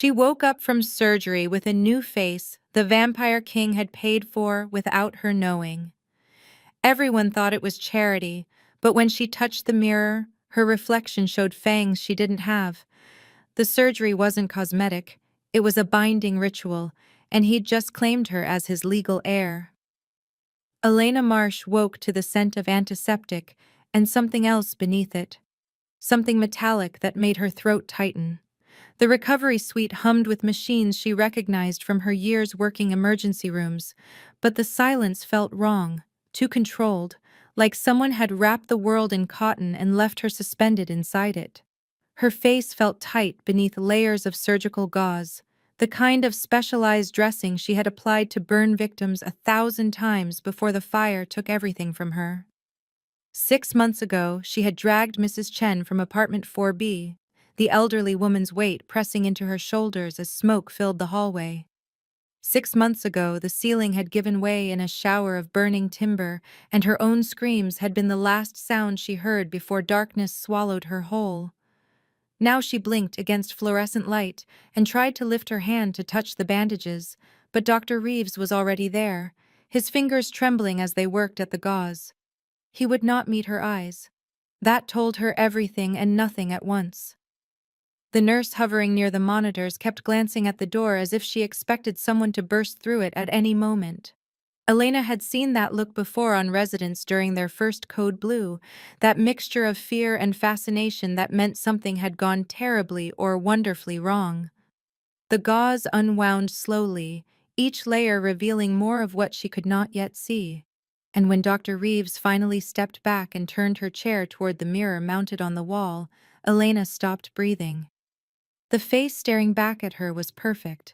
She woke up from surgery with a new face the vampire king had paid for without her knowing. Everyone thought it was charity, but when she touched the mirror, her reflection showed fangs she didn't have. The surgery wasn't cosmetic, it was a binding ritual, and he'd just claimed her as his legal heir. Elena Marsh woke to the scent of antiseptic and something else beneath it, something metallic that made her throat tighten. The recovery suite hummed with machines she recognized from her years working emergency rooms, but the silence felt wrong, too controlled, like someone had wrapped the world in cotton and left her suspended inside it. Her face felt tight beneath layers of surgical gauze, the kind of specialized dressing she had applied to burn victims 1,000 times before the fire took everything from her. 6 months ago, she had dragged Mrs. Chen from apartment 4B, the elderly woman's weight pressing into her shoulders as smoke filled the hallway. 6 months ago, the ceiling had given way in a shower of burning timber, and her own screams had been the last sound she heard before darkness swallowed her whole. Now she blinked against fluorescent light and tried to lift her hand to touch the bandages, but Dr. Reeves was already there, his fingers trembling as they worked at the gauze. He would not meet her eyes. That told her everything and nothing at once. The nurse hovering near the monitors kept glancing at the door as if she expected someone to burst through it at any moment. Elena had seen that look before on residents during their first code blue, that mixture of fear and fascination that meant something had gone terribly or wonderfully wrong. The gauze unwound slowly, each layer revealing more of what she could not yet see. And when Dr. Reeves finally stepped back and turned her chair toward the mirror mounted on the wall, Elena stopped breathing. The face staring back at her was perfect.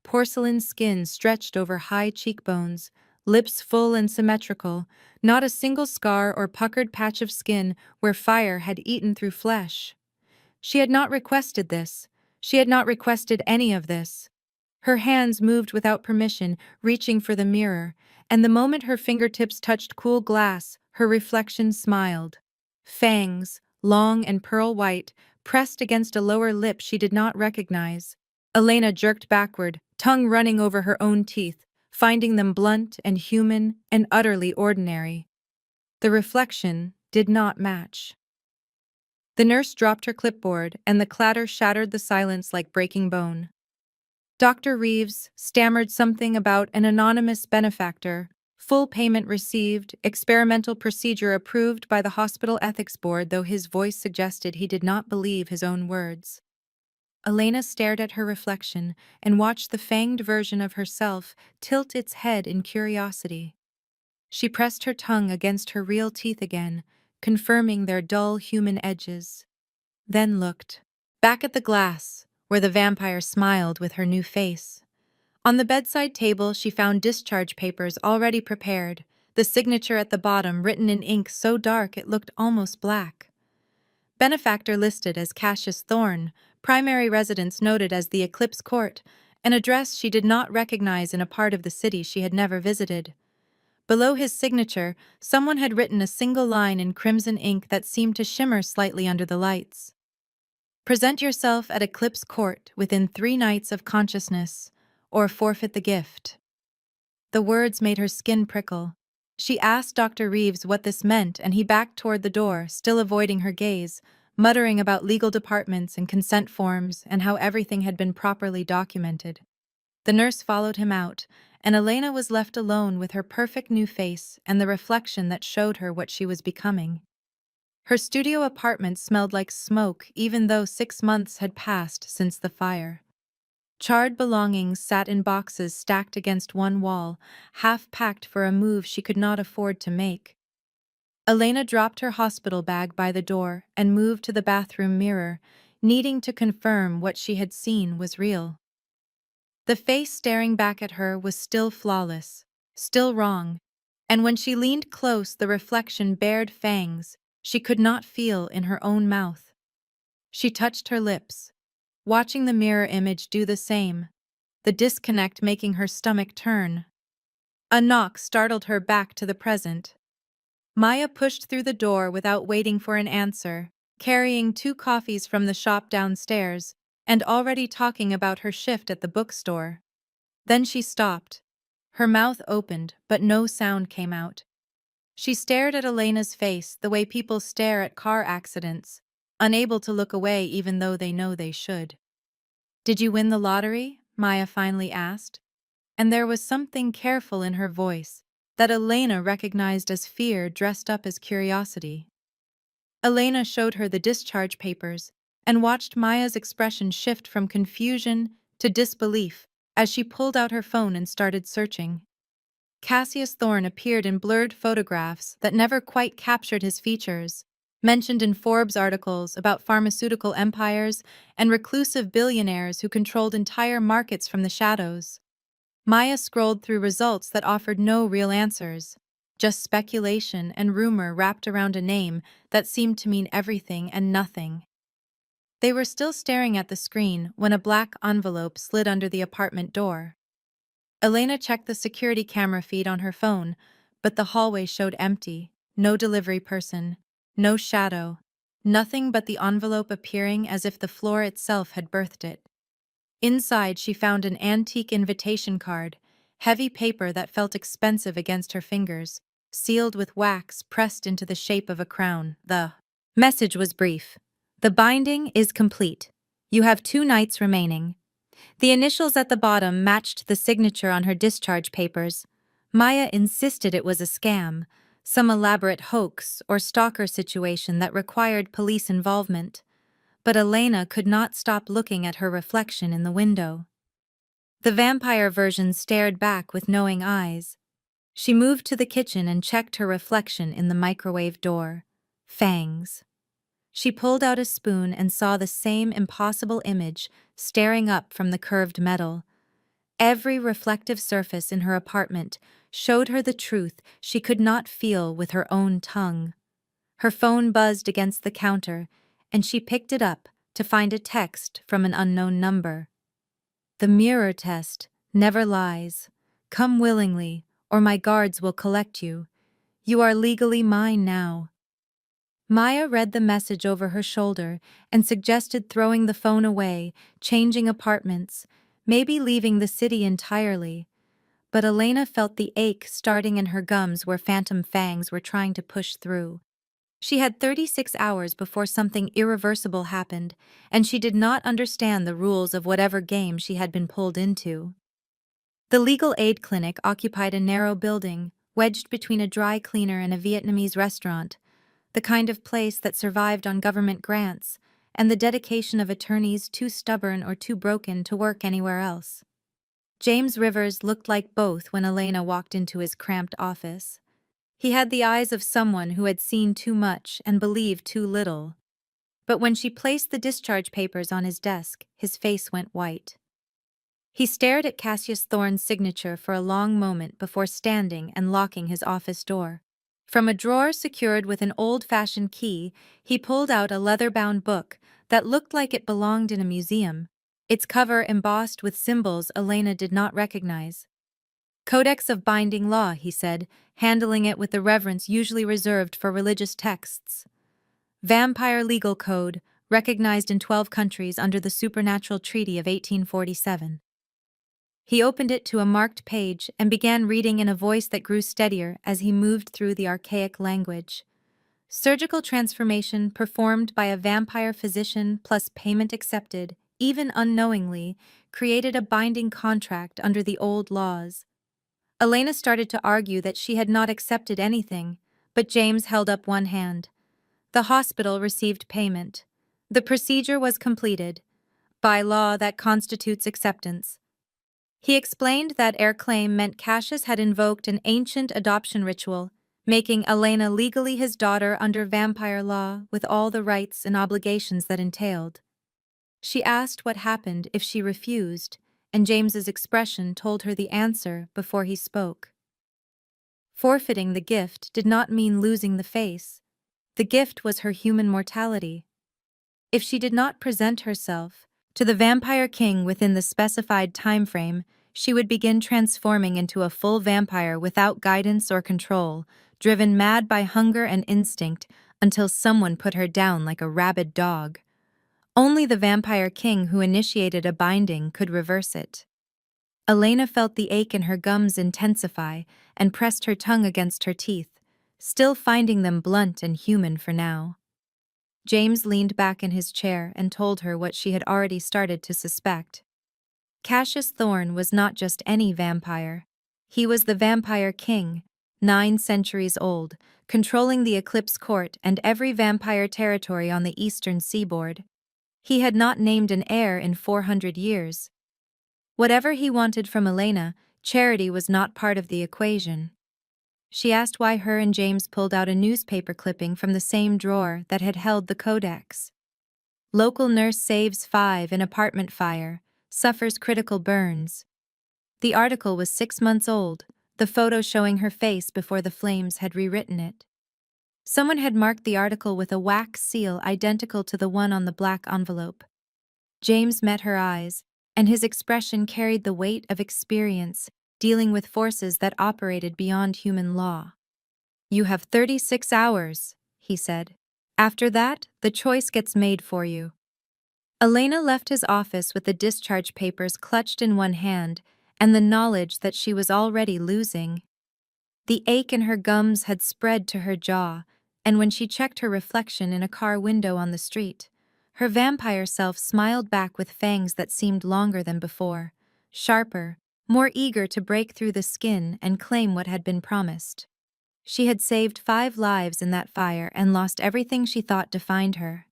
Porcelain skin stretched over high cheekbones, lips full and symmetrical, not a single scar or puckered patch of skin where fire had eaten through flesh. She had not requested this. She had not requested any of this. Her hands moved without permission, reaching for the mirror, and the moment her fingertips touched cool glass, her reflection smiled. Fangs, long and pearl white, pressed against a lower lip she did not recognize. Elena jerked backward, tongue running over her own teeth, finding them blunt and human and utterly ordinary. The reflection did not match. The nurse dropped her clipboard, and the clatter shattered the silence like breaking bone. Dr. Reeves stammered something about an anonymous benefactor, full payment received, experimental procedure approved by the hospital ethics board, though his voice suggested he did not believe his own words. Elena stared at her reflection and watched the fanged version of herself tilt its head in curiosity. She pressed her tongue against her real teeth again, confirming their dull human edges. Then looked back at the glass, where the vampire smiled with her new face. On the bedside table, she found discharge papers already prepared, the signature at the bottom written in ink so dark it looked almost black. Benefactor listed as Cassius Thorn, primary residence noted as the Eclipse Court, an address she did not recognize in a part of the city she had never visited. Below his signature, someone had written a single line in crimson ink that seemed to shimmer slightly under the lights. Present yourself at Eclipse Court within 3 nights of consciousness, or forfeit the gift. The words made her skin prickle. She asked Dr. Reeves what this meant, and he backed toward the door, still avoiding her gaze, muttering about legal departments and consent forms and how everything had been properly documented. The nurse followed him out, and Elena was left alone with her perfect new face and the reflection that showed her what she was becoming. Her studio apartment smelled like smoke even though 6 months had passed since the fire. Charred belongings sat in boxes stacked against one wall, half-packed for a move she could not afford to make. Elena dropped her hospital bag by the door and moved to the bathroom mirror, needing to confirm what she had seen was real. The face staring back at her was still flawless, still wrong, and when she leaned close the reflection bared fangs she could not feel in her own mouth. She touched her lips, watching the mirror image do the same, the disconnect making her stomach turn. A knock startled her back to the present. Maya pushed through the door without waiting for an answer, carrying 2 coffees from the shop downstairs, and already talking about her shift at the bookstore. Then she stopped. Her mouth opened, but no sound came out. She stared at Elena's face the way people stare at car accidents, unable to look away even though they know they should. "Did you win the lottery?" Maya finally asked, and there was something careful in her voice that Elena recognized as fear dressed up as curiosity. Elena showed her the discharge papers and watched Maya's expression shift from confusion to disbelief as she pulled out her phone and started searching. Cassius Thorn appeared in blurred photographs that never quite captured his features, mentioned in Forbes articles about pharmaceutical empires and reclusive billionaires who controlled entire markets from the shadows. Maya scrolled through results that offered no real answers, just speculation and rumor wrapped around a name that seemed to mean everything and nothing. They were still staring at the screen when a black envelope slid under the apartment door. Elena checked the security camera feed on her phone, but the hallway showed empty. No delivery person, no shadow, nothing but the envelope appearing as if the floor itself had birthed it. Inside, she found an antique invitation card, heavy paper that felt expensive against her fingers, sealed with wax pressed into the shape of a crown. The message was brief. "The binding is complete. You have 2 nights remaining." The initials at the bottom matched the signature on her discharge papers. Maya insisted it was a scam, some elaborate hoax or stalker situation that required police involvement. But Elena could not stop looking at her reflection in the window. The vampire version stared back with knowing eyes. She moved to the kitchen and checked her reflection in the microwave door. Fangs. She pulled out a spoon and saw the same impossible image staring up from the curved metal. Every reflective surface in her apartment showed her the truth she could not feel with her own tongue. Her phone buzzed against the counter, and she picked it up to find a text from an unknown number. "The mirror test never lies. Come willingly, or my guards will collect you. You are legally mine now." Maya read the message over her shoulder and suggested throwing the phone away, changing apartments, maybe leaving the city entirely. But Elena felt the ache starting in her gums where phantom fangs were trying to push through. She had 36 hours before something irreversible happened, and she did not understand the rules of whatever game she had been pulled into. The legal aid clinic occupied a narrow building, wedged between a dry cleaner and a Vietnamese restaurant, the kind of place that survived on government grants and the dedication of attorneys too stubborn or too broken to work anywhere else. James Rivers looked like both when Elena walked into his cramped office. He had the eyes of someone who had seen too much and believed too little. But when she placed the discharge papers on his desk, his face went white. He stared at Cassius Thorn's signature for a long moment before standing and locking his office door. From a drawer secured with an old-fashioned key, he pulled out a leather-bound book that looked like it belonged in a museum, its cover embossed with symbols Elena did not recognize. "Codex of Binding Law," he said, handling it with the reverence usually reserved for religious texts. "Vampire Legal Code, recognized in 12 countries under the Supernatural Treaty of 1847. He opened it to a marked page and began reading in a voice that grew steadier as he moved through the archaic language. "Surgical transformation performed by a vampire physician plus payment accepted, even unknowingly, created a binding contract under the old laws." Elena started to argue that she had not accepted anything, but James held up one hand. The hospital received payment. The procedure was completed. By law, that constitutes acceptance. He explained that heir claim meant Cassius had invoked an ancient adoption ritual, making Elena legally his daughter under vampire law with all the rights and obligations that entailed. She asked what happened if she refused, and James's expression told her the answer before he spoke. Forfeiting the gift did not mean losing the face. The gift was her human mortality. If she did not present herself to the vampire king within the specified time frame, she would begin transforming into a full vampire without guidance or control, driven mad by hunger and instinct until someone put her down like a rabid dog. Only the vampire king who initiated a binding could reverse it. Elena felt the ache in her gums intensify and pressed her tongue against her teeth, still finding them blunt and human for now. James leaned back in his chair and told her what she had already started to suspect. Cassius Thorn was not just any vampire. He was the vampire king, 9 centuries old, controlling the Eclipse Court and every vampire territory on the eastern seaboard. He had not named an heir in 400 years. Whatever he wanted from Elena, charity was not part of the equation. She asked why her and James pulled out a newspaper clipping from the same drawer that had held the codex. Local nurse saves 5 in apartment fire, suffers critical burns. The article was 6 months old, the photo showing her face before the flames had rewritten it. Someone had marked the article with a wax seal identical to the one on the black envelope. James met her eyes, and his expression carried the weight of experience, dealing with forces that operated beyond human law. "You have 36 hours, he said. "After that, the choice gets made for you." Elena left his office with the discharge papers clutched in one hand and the knowledge that she was already losing. The ache in her gums had spread to her jaw, and when she checked her reflection in a car window on the street, her vampire self smiled back with fangs that seemed longer than before, sharper, more eager to break through the skin and claim what had been promised. She had saved 5 lives in that fire and lost everything she thought defined her.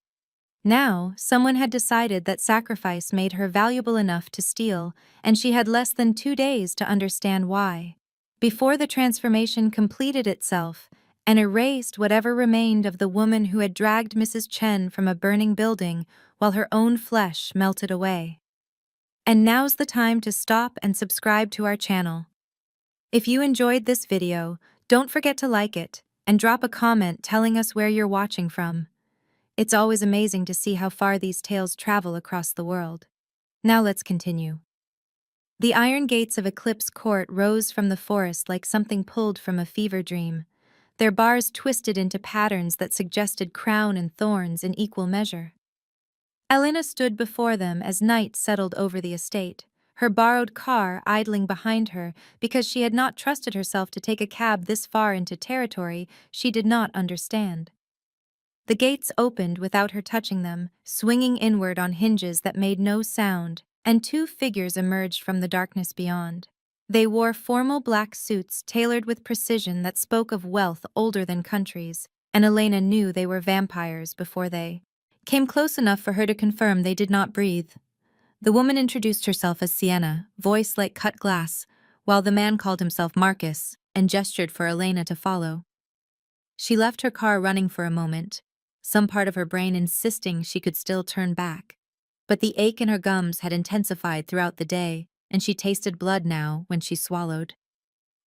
Now, someone had decided that sacrifice made her valuable enough to steal, and she had less than 2 days to understand why. Before the transformation completed itself and erased whatever remained of the woman who had dragged Mrs. Chen from a burning building while her own flesh melted away. And now's the time to stop and subscribe to our channel. If you enjoyed this video, don't forget to like it and drop a comment telling us where you're watching from. It's always amazing to see how far these tales travel across the world. Now let's continue. The iron gates of Eclipse Court rose from the forest like something pulled from a fever dream, their bars twisted into patterns that suggested crown and thorns in equal measure. Elena stood before them as night settled over the estate, her borrowed car idling behind her because she had not trusted herself to take a cab this far into territory she did not understand. The gates opened without her touching them, swinging inward on hinges that made no sound, and 2 figures emerged from the darkness beyond. They wore formal black suits tailored with precision that spoke of wealth older than countries, and Elena knew they were vampires before they came close enough for her to confirm they did not breathe. The woman introduced herself as Sienna, voice like cut glass, while the man called himself Marcus and gestured for Elena to follow. She left her car running for a moment, some part of her brain insisting she could still turn back. But the ache in her gums had intensified throughout the day, and she tasted blood now when she swallowed.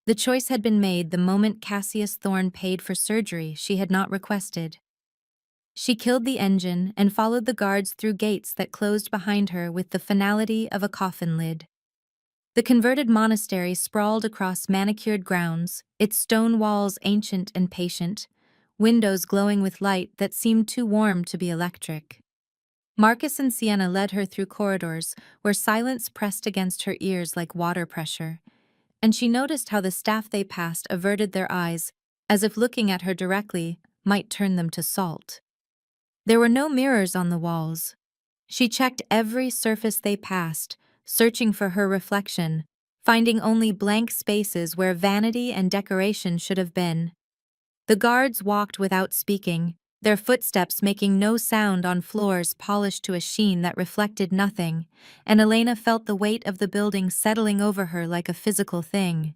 The choice had been made the moment Cassius Thorn paid for surgery she had not requested. She killed the engine and followed the guards through gates that closed behind her with the finality of a coffin lid. The converted monastery sprawled across manicured grounds, its stone walls ancient and patient, windows glowing with light that seemed too warm to be electric. Marcus and Sienna led her through corridors where silence pressed against her ears like water pressure, and she noticed how the staff they passed averted their eyes, as if looking at her directly might turn them to salt. There were no mirrors on the walls. She checked every surface they passed, searching for her reflection, finding only blank spaces where vanity and decoration should have been. The guards walked without speaking, their footsteps making no sound on floors polished to a sheen that reflected nothing, and Elena felt the weight of the building settling over her like a physical thing.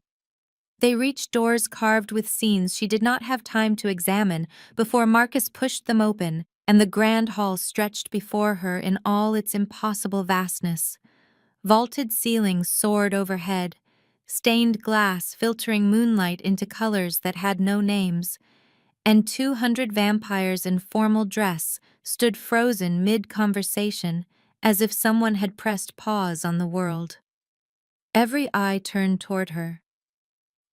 They reached doors carved with scenes she did not have time to examine before Marcus pushed them open, and the grand hall stretched before her in all its impossible vastness. Vaulted ceilings soared overhead, stained glass filtering moonlight into colors that had no names, and 200 vampires in formal dress stood frozen mid-conversation as if someone had pressed pause on the world. Every eye turned toward her.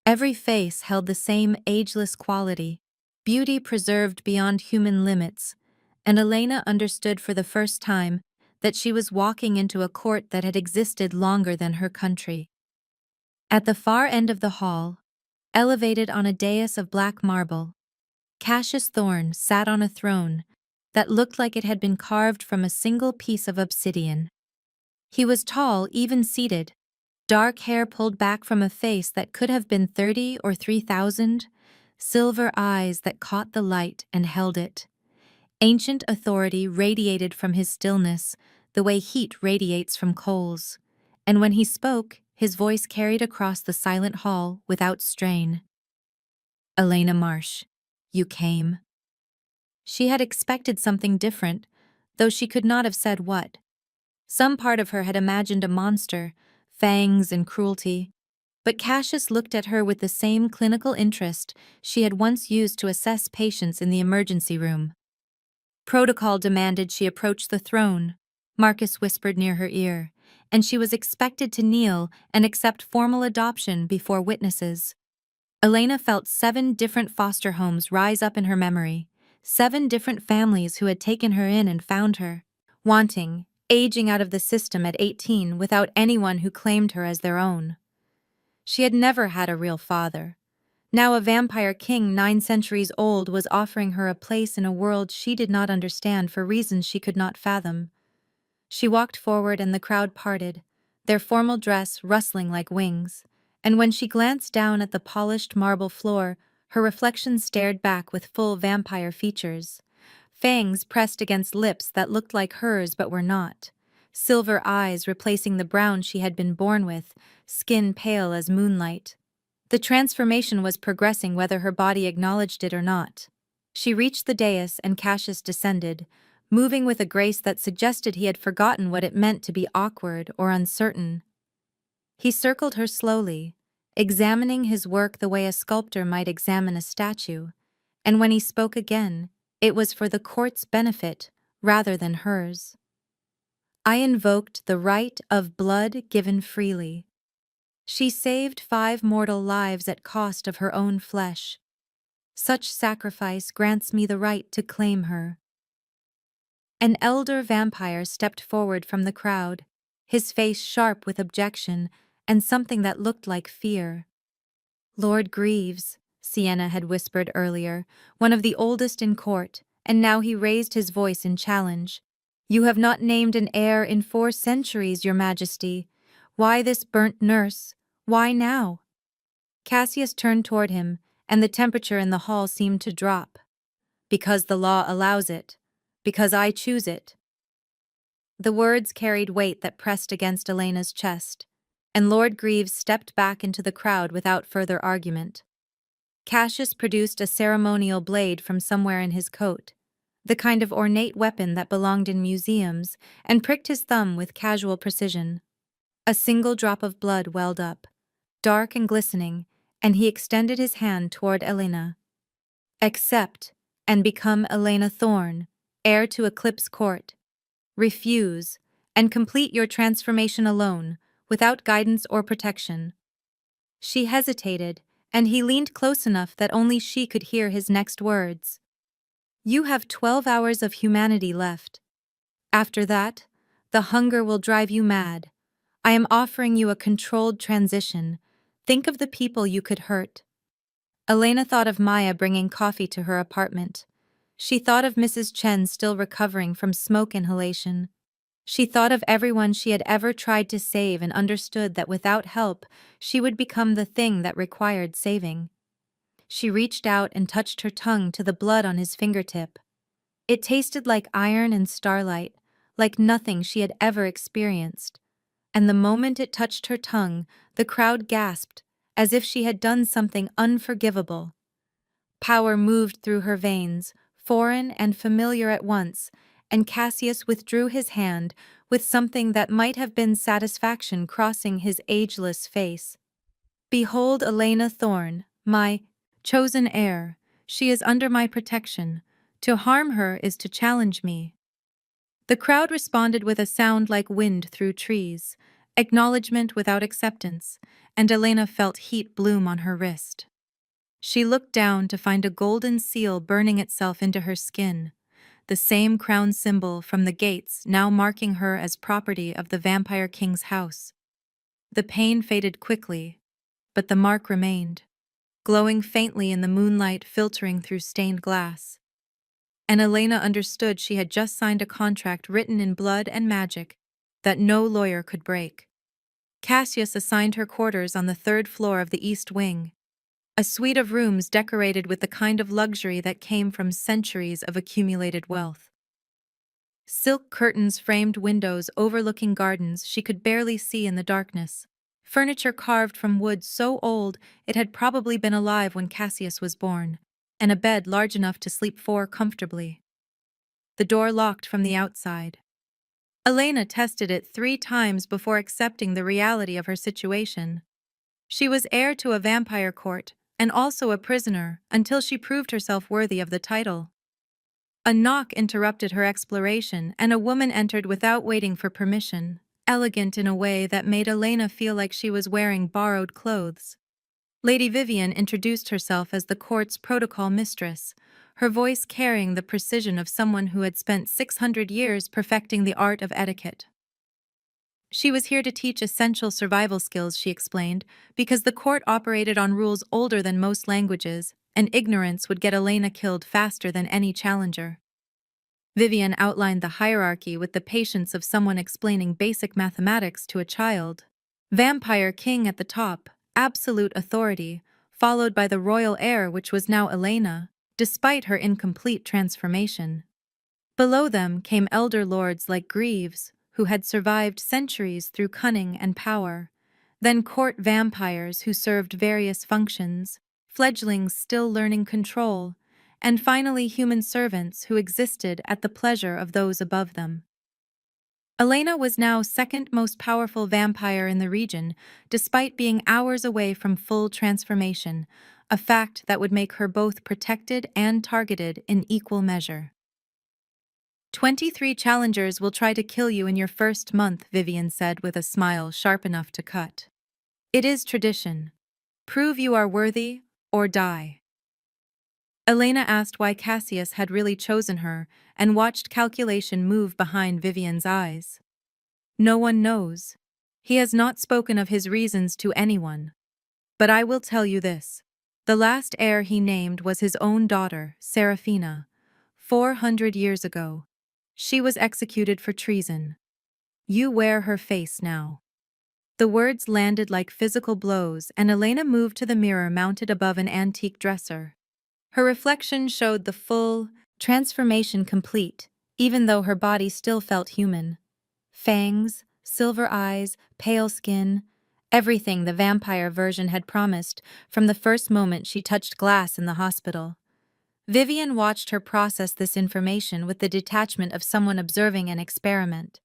Every face held the same ageless quality, beauty preserved beyond human limits, and Elena understood for the first time that she was walking into a court that had existed longer than her country. At the far end of the hall, elevated on a dais of black marble, Cassius Thorn sat on a throne that looked like it had been carved from a single piece of obsidian. He was tall, even seated, dark hair pulled back from a face that could have been 30 or 3,000, silver eyes that caught the light and held it. Ancient authority radiated from his stillness the way heat radiates from coals, and when he spoke, his voice carried across the silent hall without strain. "Elena Marsh, you came." She had expected something different, though she could not have said what. Some part of her had imagined a monster, fangs and cruelty, but Cassius looked at her with the same clinical interest she had once used to assess patients in the emergency room. Protocol demanded she approach the throne, Marcus whispered near her ear, and she was expected to kneel and accept formal adoption before witnesses. Elena felt 7 different foster homes rise up in her memory, 7 different families who had taken her in and found her, wanting, aging out of the system at 18 without anyone who claimed her as their own. She had never had a real father. Now a vampire king 9 centuries old was offering her a place in a world she did not understand for reasons she could not fathom. She walked forward and the crowd parted, their formal dress rustling like wings, and when she glanced down at the polished marble floor, her reflection stared back with full vampire features. Fangs pressed against lips that looked like hers but were not. Silver eyes replacing the brown she had been born with, skin pale as moonlight. The transformation was progressing whether her body acknowledged it or not. She reached the dais and Cassius descended, moving with a grace that suggested he had forgotten what it meant to be awkward or uncertain. He circled her slowly, examining his work the way a sculptor might examine a statue, and when he spoke again, it was for the court's benefit rather than hers. "I invoked the right of blood given freely. She saved 5 mortal lives at cost of her own flesh. Such sacrifice grants me the right to claim her." An elder vampire stepped forward from the crowd, his face sharp with objection and something that looked like fear. "Lord Greaves," Sienna had whispered earlier, one of the oldest in court, and now he raised his voice in challenge. "You have not named an heir in 4 centuries, your majesty. Why this burnt nurse? Why now?" Cassius turned toward him, and the temperature in the hall seemed to drop. "Because the law allows it. Because I choose it." The words carried weight that pressed against Elena's chest, and Lord Greaves stepped back into the crowd without further argument. Cassius produced a ceremonial blade from somewhere in his coat, the kind of ornate weapon that belonged in museums, and pricked his thumb with casual precision. A single drop of blood welled up, dark and glistening, and he extended his hand toward Elena. "Accept and become Elena Thorn, heir to Eclipse Court. Refuse and complete your transformation alone, without guidance or protection." She hesitated, and he leaned close enough that only she could hear his next words. "You have 12 hours of humanity left. After that, the hunger will drive you mad. I am offering you a controlled transition. Think of the people you could hurt." Elena thought of Maya bringing coffee to her apartment. She thought of Mrs. Chen still recovering from smoke inhalation. She thought of everyone she had ever tried to save and understood that without help, she would become the thing that required saving. She reached out and touched her tongue to the blood on his fingertip. It tasted like iron and starlight, like nothing she had ever experienced. And the moment it touched her tongue, the crowd gasped, as if she had done something unforgivable. Power moved through her veins, foreign and familiar at once, and Cassius withdrew his hand with something that might have been satisfaction crossing his ageless face. "Behold Elena Thorn, my chosen heir. She is under my protection. To harm her is to challenge me." The crowd responded with a sound like wind through trees, acknowledgement without acceptance, and Elena felt heat bloom on her wrist. She looked down to find a golden seal burning itself into her skin. the same crown symbol from the gates now marking her as property of the Vampire King's house. The pain faded quickly, but the mark remained, glowing faintly in the moonlight filtering through stained glass. And Elena understood she had just signed a contract written in blood and magic that no lawyer could break. Cassius assigned her quarters on the third floor of the East Wing, a suite of rooms decorated with the kind of luxury that came from centuries of accumulated wealth. Silk curtains framed windows overlooking gardens she could barely see in the darkness. Furniture carved from wood so old it had probably been alive when Cassius was born, and a bed large enough to sleep four comfortably. The door locked from the outside. Elena tested it 3 times before accepting the reality of her situation. She was heir to a vampire court, and also a prisoner, until she proved herself worthy of the title. A knock interrupted her exploration, and a woman entered without waiting for permission, elegant in a way that made Elena feel like she was wearing borrowed clothes. Lady Vivian introduced herself as the court's protocol mistress, her voice carrying the precision of someone who had spent 600 years perfecting the art of etiquette. She was here to teach essential survival skills, she explained, because the court operated on rules older than most languages, and ignorance would get Elena killed faster than any challenger. Vivian outlined the hierarchy with the patience of someone explaining basic mathematics to a child. Vampire King at the top, absolute authority, followed by the royal heir, which was now Elena, despite her incomplete transformation. Below them came elder lords like Greaves, who had survived centuries through cunning and power, then court vampires who served various functions, fledglings still learning control, and finally human servants who existed at the pleasure of those above them. Elena was now second most powerful vampire in the region, despite being hours away from full transformation, a fact that would make her both protected and targeted in equal measure. 23 challengers will try to kill you in your first month, Vivian said with a smile sharp enough to cut. It is tradition. Prove you are worthy, or die. Elena asked why Cassius had really chosen her and watched calculation move behind Vivian's eyes. No one knows. He has not spoken of his reasons to anyone. But I will tell you this. The last heir he named was his own daughter, Seraphina, 400 years ago. She was executed for treason. You wear her face now. The words landed like physical blows, and Elena moved to the mirror mounted above an antique dresser. Her reflection showed the full transformation complete, even though her body still felt human. Fangs, silver eyes, pale skin, everything the vampire version had promised from the first moment she touched glass in the hospital. Vivian watched her process this information with the detachment of someone observing an experiment.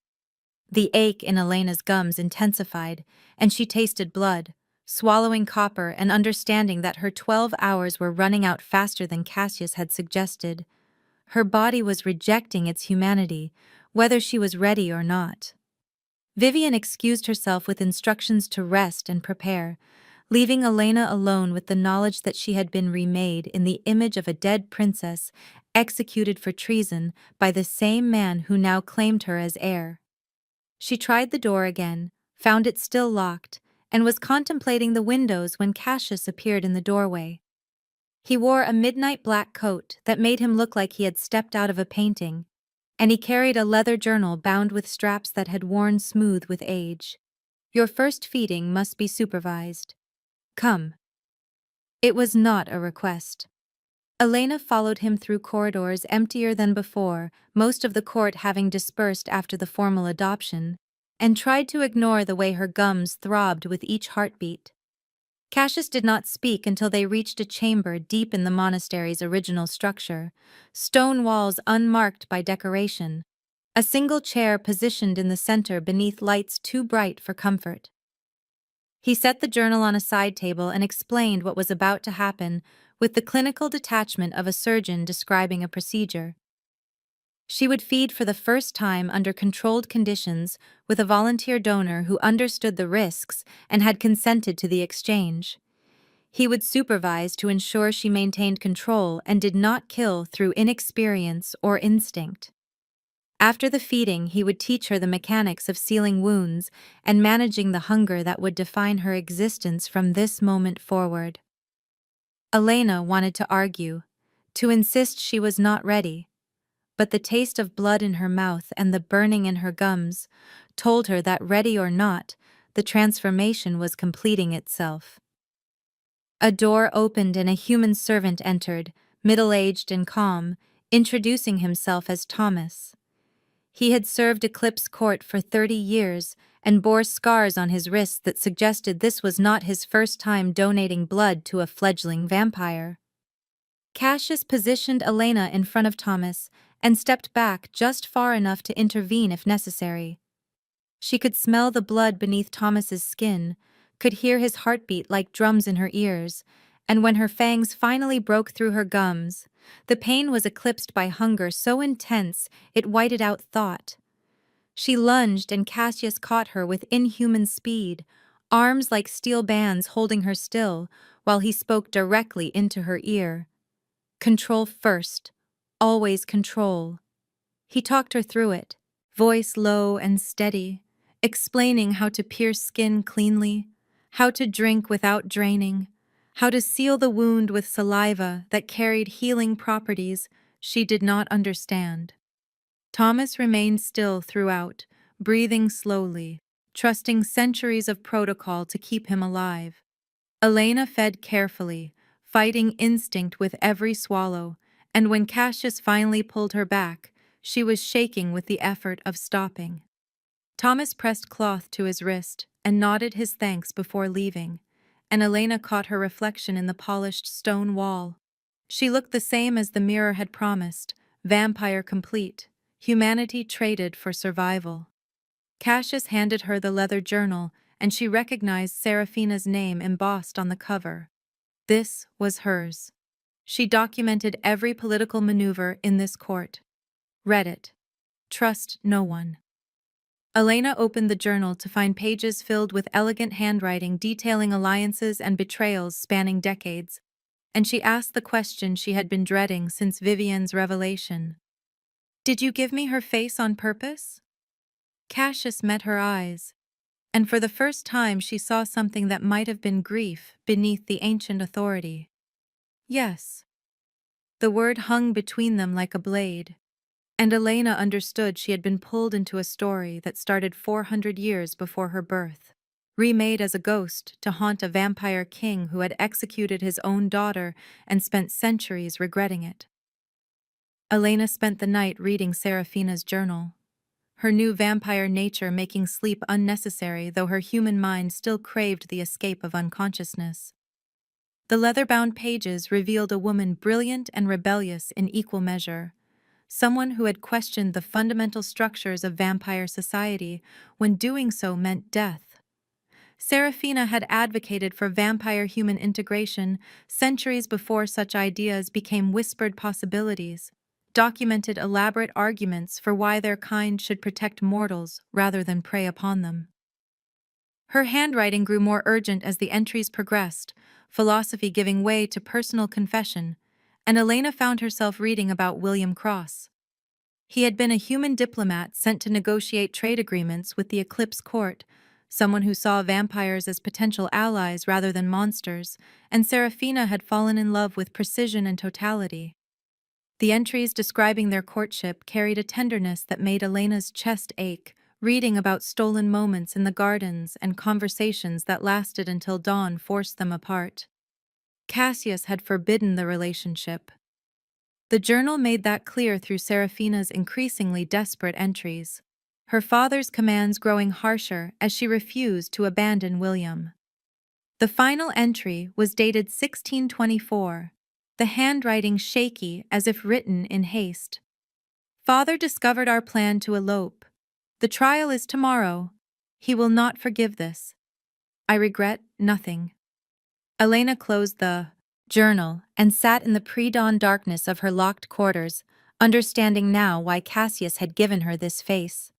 The ache in Elena's gums intensified, and she tasted blood, swallowing copper and understanding that her 12 hours were running out faster than Cassius had suggested. Her body was rejecting its humanity, whether she was ready or not. Vivian excused herself with instructions to rest and prepare, leaving Elena alone with the knowledge that she had been remade in the image of a dead princess executed for treason by the same man who now claimed her as heir. She tried the door again, found it still locked, and was contemplating the windows when Cassius appeared in the doorway. He wore a midnight black coat that made him look like he had stepped out of a painting, and he carried a leather journal bound with straps that had worn smooth with age. Your first feeding must be supervised. Come. It was not a request. Elena followed him through corridors emptier than before, most of the court having dispersed after the formal adoption, and tried to ignore the way her gums throbbed with each heartbeat. Cassius did not speak until they reached a chamber deep in the monastery's original structure, stone walls unmarked by decoration, a single chair positioned in the center beneath lights too bright for comfort. He set the journal on a side table and explained what was about to happen with the clinical detachment of a surgeon describing a procedure. She would feed for the first time under controlled conditions with a volunteer donor who understood the risks and had consented to the exchange. He would supervise to ensure she maintained control and did not kill through inexperience or instinct. After the feeding, he would teach her the mechanics of sealing wounds and managing the hunger that would define her existence from this moment forward. Elena wanted to argue, to insist she was not ready, but the taste of blood in her mouth and the burning in her gums told her that ready or not, the transformation was completing itself. A door opened and a human servant entered, middle-aged and calm, introducing himself as Thomas. He had served Eclipse Court for 30 years and bore scars on his wrists that suggested this was not his first time donating blood to a fledgling vampire. Cassius positioned Elena in front of Thomas and stepped back just far enough to intervene if necessary. She could smell the blood beneath Thomas's skin, could hear his heartbeat like drums in her ears, and when her fangs finally broke through her gums, the pain was eclipsed by hunger so intense it whited out thought. She lunged and Cassius caught her with inhuman speed, arms like steel bands holding her still, while he spoke directly into her ear. Control first. Always control. He talked her through it, voice low and steady, explaining how to pierce skin cleanly, how to drink without draining, how to seal the wound with saliva that carried healing properties she did not understand. Thomas remained still throughout, breathing slowly, trusting centuries of protocol to keep him alive. Elena fed carefully, fighting instinct with every swallow, and when Cassius finally pulled her back, she was shaking with the effort of stopping. Thomas pressed cloth to his wrist and nodded his thanks before leaving, and Elena caught her reflection in the polished stone wall. She looked the same as the mirror had promised, vampire complete, humanity traded for survival. Cassius handed her the leather journal, and she recognized Seraphina's name embossed on the cover. This was hers. She documented every political maneuver in this court. Read it. Trust no one. Elena opened the journal to find pages filled with elegant handwriting detailing alliances and betrayals spanning decades, and she asked the question she had been dreading since Vivian's revelation. Did you give me her face on purpose? Cassius met her eyes, and for the first time she saw something that might have been grief beneath the ancient authority. Yes. The word hung between them like a blade, and Elena understood she had been pulled into a story that started 400 years before her birth, remade as a ghost to haunt a vampire king who had executed his own daughter and spent centuries regretting it. Elena spent the night reading Seraphina's journal, her new vampire nature making sleep unnecessary though her human mind still craved the escape of unconsciousness. The leather-bound pages revealed a woman brilliant and rebellious in equal measure, someone who had questioned the fundamental structures of vampire society when doing so meant death. Seraphina had advocated for vampire-human integration centuries before such ideas became whispered possibilities, documented elaborate arguments for why their kind should protect mortals rather than prey upon them. Her handwriting grew more urgent as the entries progressed, philosophy giving way to personal confession, and Elena found herself reading about William Cross. He had been a human diplomat sent to negotiate trade agreements with the Eclipse Court, someone who saw vampires as potential allies rather than monsters, and Seraphina had fallen in love with precision and totality. The entries describing their courtship carried a tenderness that made Elena's chest ache, reading about stolen moments in the gardens and conversations that lasted until dawn forced them apart. Cassius had forbidden the relationship. The journal made that clear through Seraphina's increasingly desperate entries, her father's commands growing harsher as she refused to abandon William. The final entry was dated 1624, the handwriting shaky as if written in haste. Father discovered our plan to elope. The trial is tomorrow. He will not forgive this. I regret nothing. Elena closed the journal and sat in the pre-dawn darkness of her locked quarters, understanding now why Cassius had given her this face.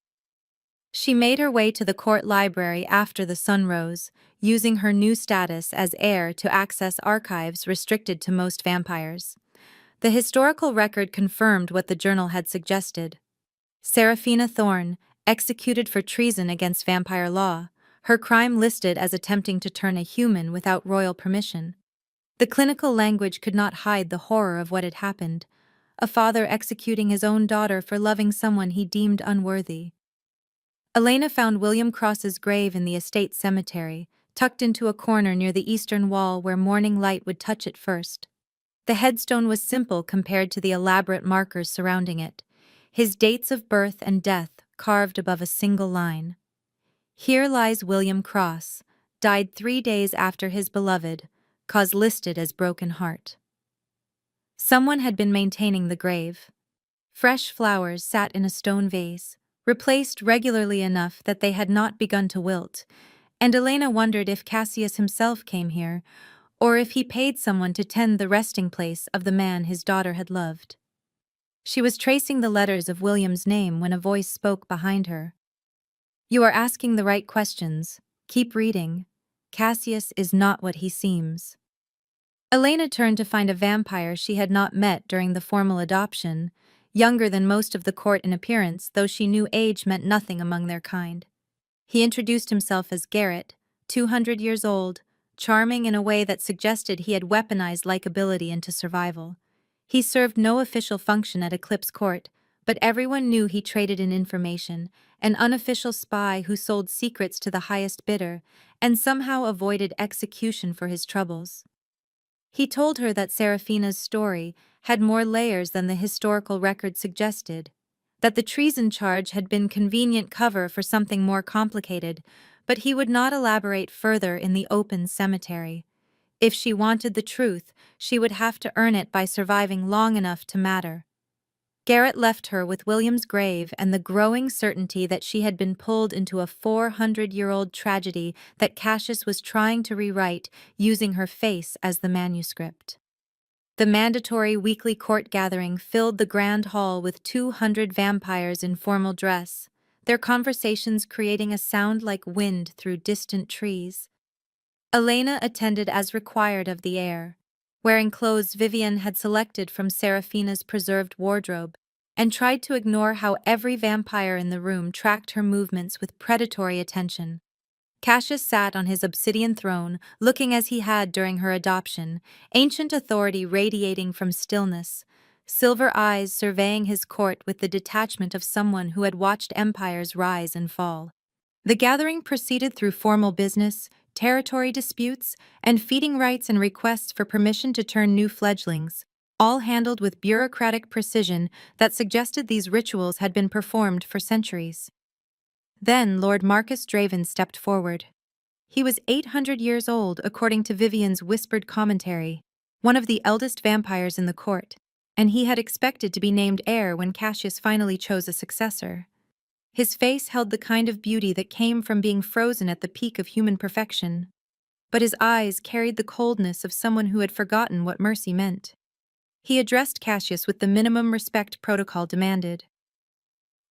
She made her way to the court library after the sun rose, using her new status as heir to access archives restricted to most vampires. The historical record confirmed what the journal had suggested. Seraphina Thorn, executed for treason against vampire law, her crime listed as attempting to turn a human without royal permission. The clinical language could not hide the horror of what had happened: a father executing his own daughter for loving someone he deemed unworthy. Elena found William Cross's grave in the estate cemetery, tucked into a corner near the eastern wall where morning light would touch it first. The headstone was simple compared to the elaborate markers surrounding it, his dates of birth and death carved above a single line. Here lies William Cross, died 3 days after his beloved, cause listed as broken heart. Someone had been maintaining the grave. Fresh flowers sat in a stone vase, replaced regularly enough that they had not begun to wilt, and Elena wondered if Cassius himself came here, or if he paid someone to tend the resting place of the man his daughter had loved. She was tracing the letters of William's name when a voice spoke behind her. "You are asking the right questions. Keep reading. Cassius is not what he seems." Elena turned to find a vampire she had not met during the formal adoption, younger than most of the court in appearance, though she knew age meant nothing among their kind. He introduced himself as Garrett, 200 years old, charming in a way that suggested he had weaponized likability into survival. He served no official function at Eclipse Court, but everyone knew he traded in information, an unofficial spy who sold secrets to the highest bidder, and somehow avoided execution for his troubles. He told her that Seraphina's story had more layers than the historical record suggested, that the treason charge had been convenient cover for something more complicated, but he would not elaborate further in the open cemetery. If she wanted the truth, she would have to earn it by surviving long enough to matter. Garrett left her with William's grave and the growing certainty that she had been pulled into a 400-year-old tragedy that Cassius was trying to rewrite using her face as the manuscript. The mandatory weekly court gathering filled the grand hall with 200 vampires in formal dress, their conversations creating a sound like wind through distant trees. Elena attended as required of the heir, wearing clothes Vivian had selected from Seraphina's preserved wardrobe, and tried to ignore how every vampire in the room tracked her movements with predatory attention. Cassius sat on his obsidian throne, looking as he had during her adoption, ancient authority radiating from stillness, silver eyes surveying his court with the detachment of someone who had watched empires rise and fall. The gathering proceeded through formal business, territory disputes, and feeding rights and requests for permission to turn new fledglings, all handled with bureaucratic precision that suggested these rituals had been performed for centuries. Then Lord Marcus Draven stepped forward. He was 800 years old, according to Vivian's whispered commentary, one of the eldest vampires in the court, and he had expected to be named heir when Cassius finally chose a successor. His face held the kind of beauty that came from being frozen at the peak of human perfection, but his eyes carried the coldness of someone who had forgotten what mercy meant. He addressed Cassius with the minimum respect protocol demanded.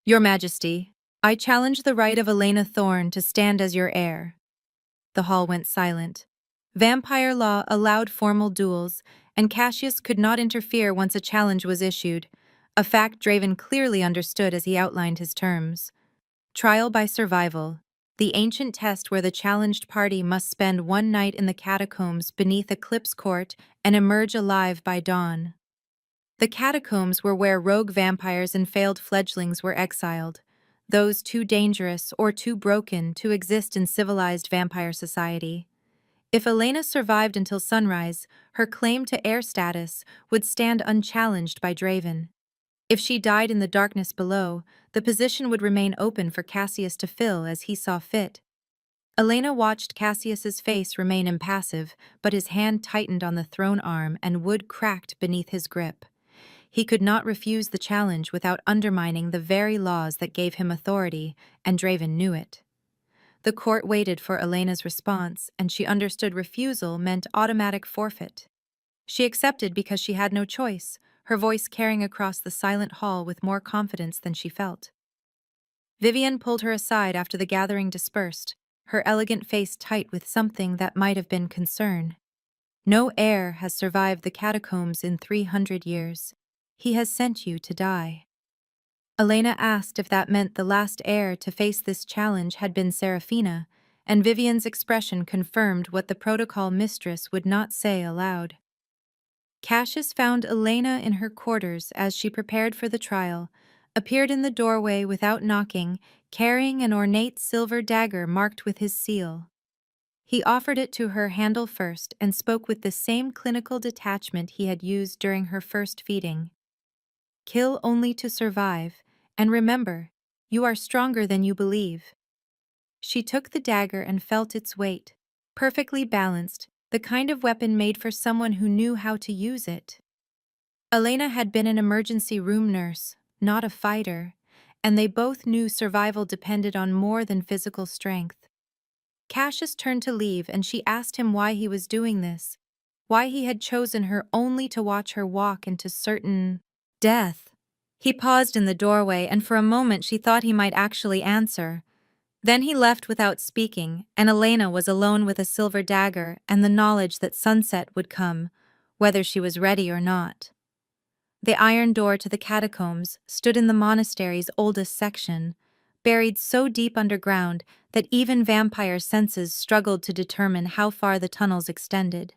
"Your Majesty, I challenge the right of Elena Thorn to stand as your heir." The hall went silent. Vampire law allowed formal duels, and Cassius could not interfere once a challenge was issued, a fact Draven clearly understood as he outlined his terms. Trial by survival, the ancient test where the challenged party must spend one night in the catacombs beneath Eclipse Court and emerge alive by dawn. The catacombs were where rogue vampires and failed fledglings were exiled, those too dangerous or too broken to exist in civilized vampire society. If Elena survived until sunrise, her claim to heir status would stand unchallenged by Draven. If she died in the darkness below, the position would remain open for Cassius to fill as he saw fit. Elena watched Cassius's face remain impassive, but his hand tightened on the throne arm and wood cracked beneath his grip. He could not refuse the challenge without undermining the very laws that gave him authority, and Draven knew it. The court waited for Elena's response, and she understood refusal meant automatic forfeit. She accepted because she had no choice, her voice carrying across the silent hall with more confidence than she felt. Vivian pulled her aside after the gathering dispersed, her elegant face tight with something that might have been concern. No heir has survived the catacombs in 300 years. He has sent you to die. Elena asked if that meant the last heir to face this challenge had been Seraphina, and Vivian's expression confirmed what the protocol mistress would not say aloud. Cassius found Elena in her quarters as she prepared for the trial, appeared in the doorway without knocking, carrying an ornate silver dagger marked with his seal. He offered it to her handle first and spoke with the same clinical detachment he had used during her first feeding. Kill only to survive, and remember, you are stronger than you believe. She took the dagger and felt its weight, perfectly balanced, the kind of weapon made for someone who knew how to use it. Elena had been an emergency room nurse, not a fighter, and they both knew survival depended on more than physical strength. Cassius turned to leave and she asked him why he was doing this, why he had chosen her only to watch her walk into certain death. He paused in the doorway and for a moment she thought he might actually answer. Then he left without speaking, and Elena was alone with a silver dagger and the knowledge that sunset would come, whether she was ready or not. The iron door to the catacombs stood in the monastery's oldest section, buried so deep underground that even vampire senses struggled to determine how far the tunnels extended.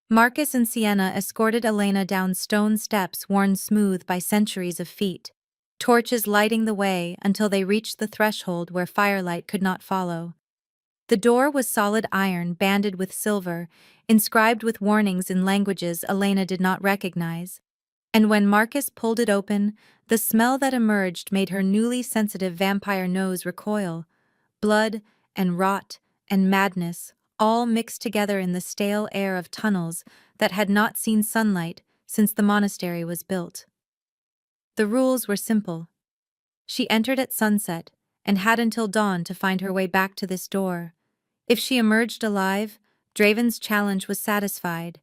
Marcus and Sienna escorted Elena down stone steps worn smooth by centuries of feet, torches lighting the way until they reached the threshold where firelight could not follow. The door was solid iron banded with silver, inscribed with warnings in languages Elena did not recognize. And when Marcus pulled it open, the smell that emerged made her newly sensitive vampire nose recoil. Blood and rot and madness, all mixed together in the stale air of tunnels that had not seen sunlight since the monastery was built. The rules were simple. She entered at sunset and had until dawn to find her way back to this door. If she emerged alive, Draven's challenge was satisfied.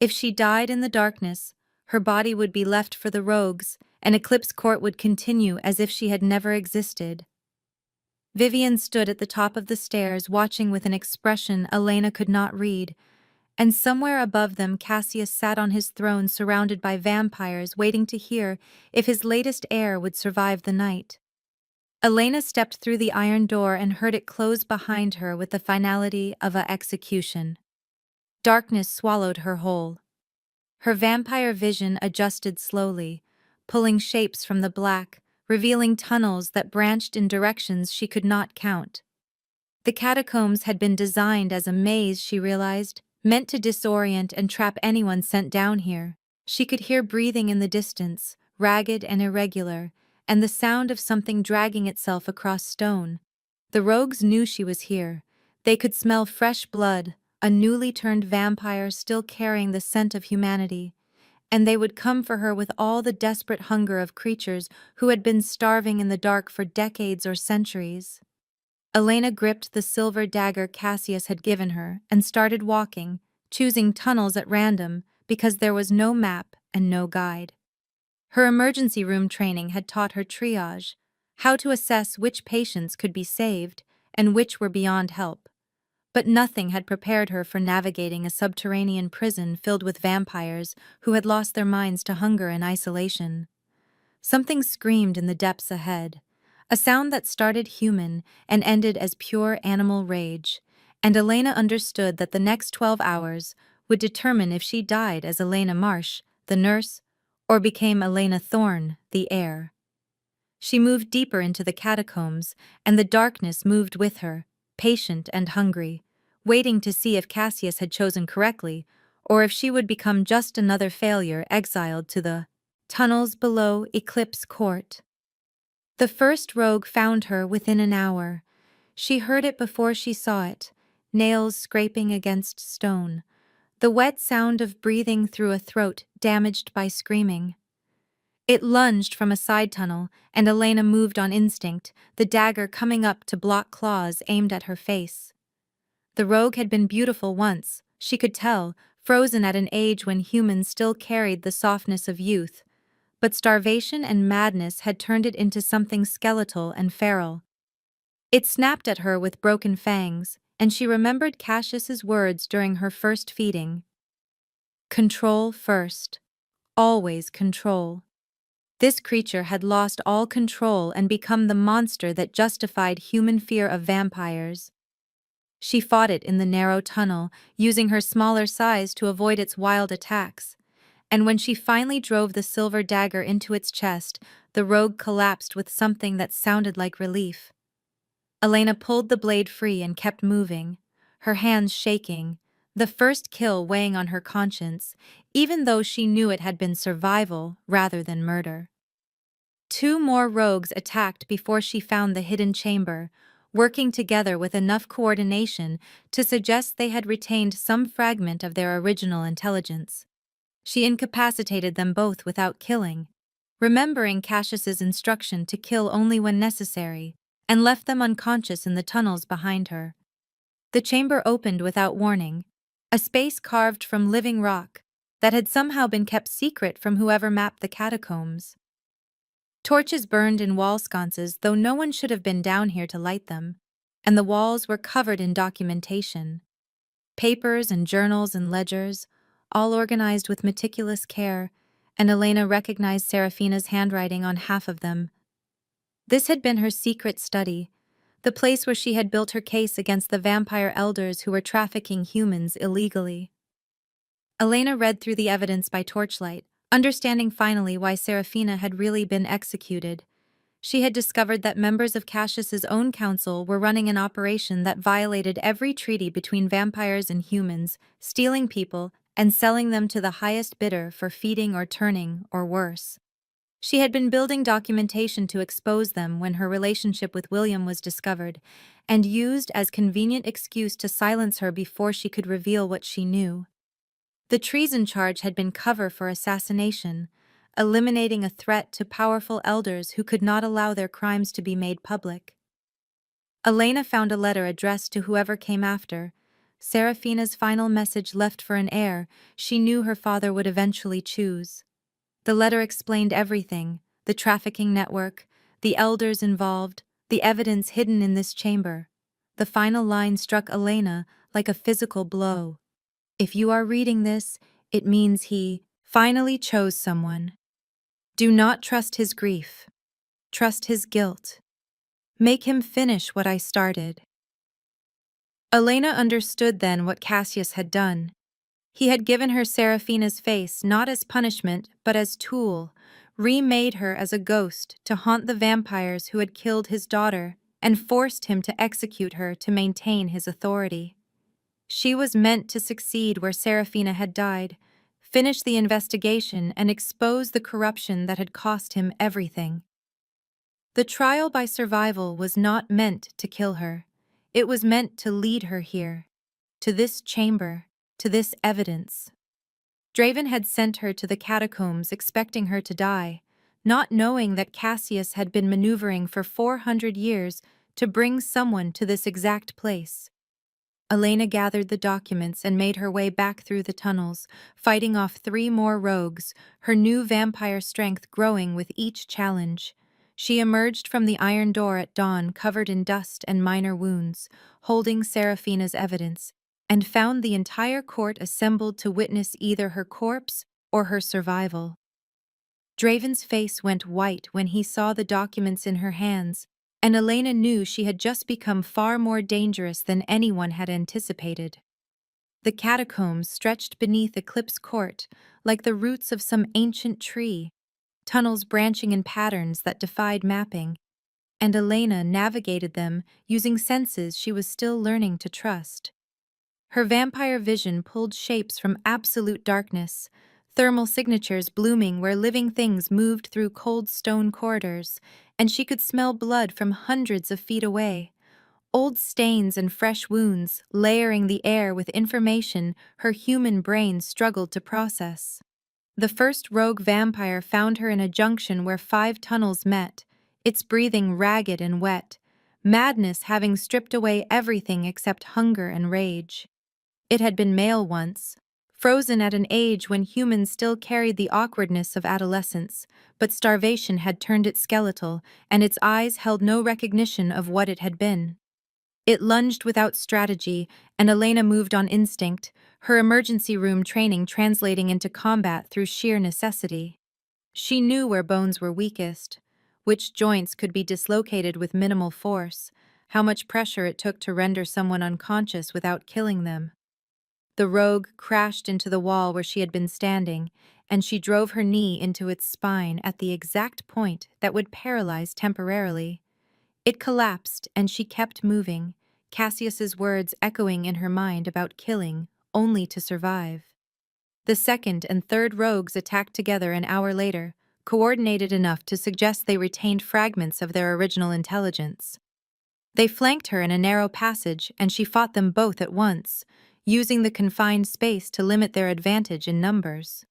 If she died in the darkness, her body would be left for the rogues, and Eclipse Court would continue as if she had never existed. Vivian stood at the top of the stairs watching with an expression Elena could not read, and somewhere above them Cassius sat on his throne surrounded by vampires waiting to hear if his latest heir would survive the night. Elena stepped through the iron door and heard it close behind her with the finality of an execution. Darkness swallowed her whole. Her vampire vision adjusted slowly, pulling shapes from the black, revealing tunnels that branched in directions she could not count. The catacombs had been designed as a maze, she realized, meant to disorient and trap anyone sent down here. She could hear breathing in the distance, ragged and irregular, and the sound of something dragging itself across stone. The rogues knew she was here. They could smell fresh blood, a newly turned vampire still carrying the scent of humanity, and they would come for her with all the desperate hunger of creatures who had been starving in the dark for decades or centuries. Elena gripped the silver dagger Cassius had given her and started walking, choosing tunnels at random because there was no map and no guide. Her emergency room training had taught her triage, how to assess which patients could be saved and which were beyond help. But nothing had prepared her for navigating a subterranean prison filled with vampires who had lost their minds to hunger and isolation. Something screamed in the depths ahead, a sound that started human and ended as pure animal rage, and Elena understood that the next 12 hours would determine if she died as Elena Marsh, the nurse, or became Elena Thorn, the heir. She moved deeper into the catacombs, and the darkness moved with her, patient and hungry, waiting to see if Cassius had chosen correctly, or if she would become just another failure exiled to the tunnels below Eclipse Court. The first rogue found her within an hour. She heard it before she saw it, nails scraping against stone, the wet sound of breathing through a throat damaged by screaming. It lunged from a side tunnel, and Elena moved on instinct, the dagger coming up to block claws aimed at her face. The rogue had been beautiful once, she could tell, frozen at an age when humans still carried the softness of youth, but starvation and madness had turned it into something skeletal and feral. It snapped at her with broken fangs, and she remembered Cassius's words during her first feeding. Control first. Always control. This creature had lost all control and become the monster that justified human fear of vampires. She fought it in the narrow tunnel, using her smaller size to avoid its wild attacks. And when she finally drove the silver dagger into its chest, the rogue collapsed with something that sounded like relief. Elena pulled the blade free and kept moving, her hands shaking, the first kill weighing on her conscience, even though she knew it had been survival rather than murder. 2 more rogues attacked before she found the hidden chamber, working together with enough coordination to suggest they had retained some fragment of their original intelligence. She incapacitated them both without killing, remembering Cassius's instruction to kill only when necessary, and left them unconscious in the tunnels behind her. The chamber opened without warning, a space carved from living rock that had somehow been kept secret from whoever mapped the catacombs. Torches burned in wall sconces, though no one should have been down here to light them, and the walls were covered in documentation. Papers and journals and ledgers, all organized with meticulous care, and Elena recognized Seraphina's handwriting on half of them. This had been her secret study, the place where she had built her case against the vampire elders who were trafficking humans illegally. Elena read through the evidence by torchlight, understanding finally why Seraphina had really been executed. She had discovered that members of Cassius's own council were running an operation that violated every treaty between vampires and humans, stealing people and selling them to the highest bidder for feeding or turning, or worse. She had been building documentation to expose them when her relationship with William was discovered, and used as convenient excuse to silence her before she could reveal what she knew. The treason charge had been cover for assassination, eliminating a threat to powerful elders who could not allow their crimes to be made public. Elena found a letter addressed to whoever came after, Seraphina's final message left for an heir she knew her father would eventually choose. The letter explained everything: the trafficking network, the elders involved, the evidence hidden in this chamber. The final line struck Elena like a physical blow. If you are reading this, it means he finally chose someone. Do not trust his grief. Trust his guilt. Make him finish what I started. Elena understood then what Cassius had done. He had given her Seraphina's face not as punishment, but as tool, remade her as a ghost to haunt the vampires who had killed his daughter, and forced him to execute her to maintain his authority. She was meant to succeed where Seraphina had died, finish the investigation and expose the corruption that had cost him everything. The trial by survival was not meant to kill her. It was meant to lead her here, to this chamber, to this evidence. Draven had sent her to the catacombs expecting her to die, not knowing that Cassius had been maneuvering for 400 years to bring someone to this exact place. Elena gathered the documents and made her way back through the tunnels, fighting off 3 more rogues, her new vampire strength growing with each challenge. She emerged from the iron door at dawn covered in dust and minor wounds, holding Seraphina's evidence, and found the entire court assembled to witness either her corpse or her survival. Draven's face went white when he saw the documents in her hands, and Elena knew she had just become far more dangerous than anyone had anticipated. The catacombs stretched beneath Eclipse Court like the roots of some ancient tree, tunnels branching in patterns that defied mapping, and Elena navigated them using senses she was still learning to trust. Her vampire vision pulled shapes from absolute darkness, thermal signatures blooming where living things moved through cold stone corridors, and she could smell blood from hundreds of feet away. Old stains and fresh wounds layering the air with information her human brain struggled to process. The first rogue vampire found her in a junction where 5 tunnels met, its breathing ragged and wet, madness having stripped away everything except hunger and rage. It had been male once, frozen at an age when humans still carried the awkwardness of adolescence, but starvation had turned it skeletal, and its eyes held no recognition of what it had been. It lunged without strategy, and Elena moved on instinct, her emergency room training translating into combat through sheer necessity. She knew where bones were weakest, which joints could be dislocated with minimal force, how much pressure it took to render someone unconscious without killing them. The rogue crashed into the wall where she had been standing, and she drove her knee into its spine at the exact point that would paralyze temporarily. It collapsed, and she kept moving, Cassius's words echoing in her mind about killing, only to survive. The second and third rogues attacked together an hour later, coordinated enough to suggest they retained fragments of their original intelligence. They flanked her in a narrow passage, and she fought them both at once, using the confined space to limit their advantage in numbers.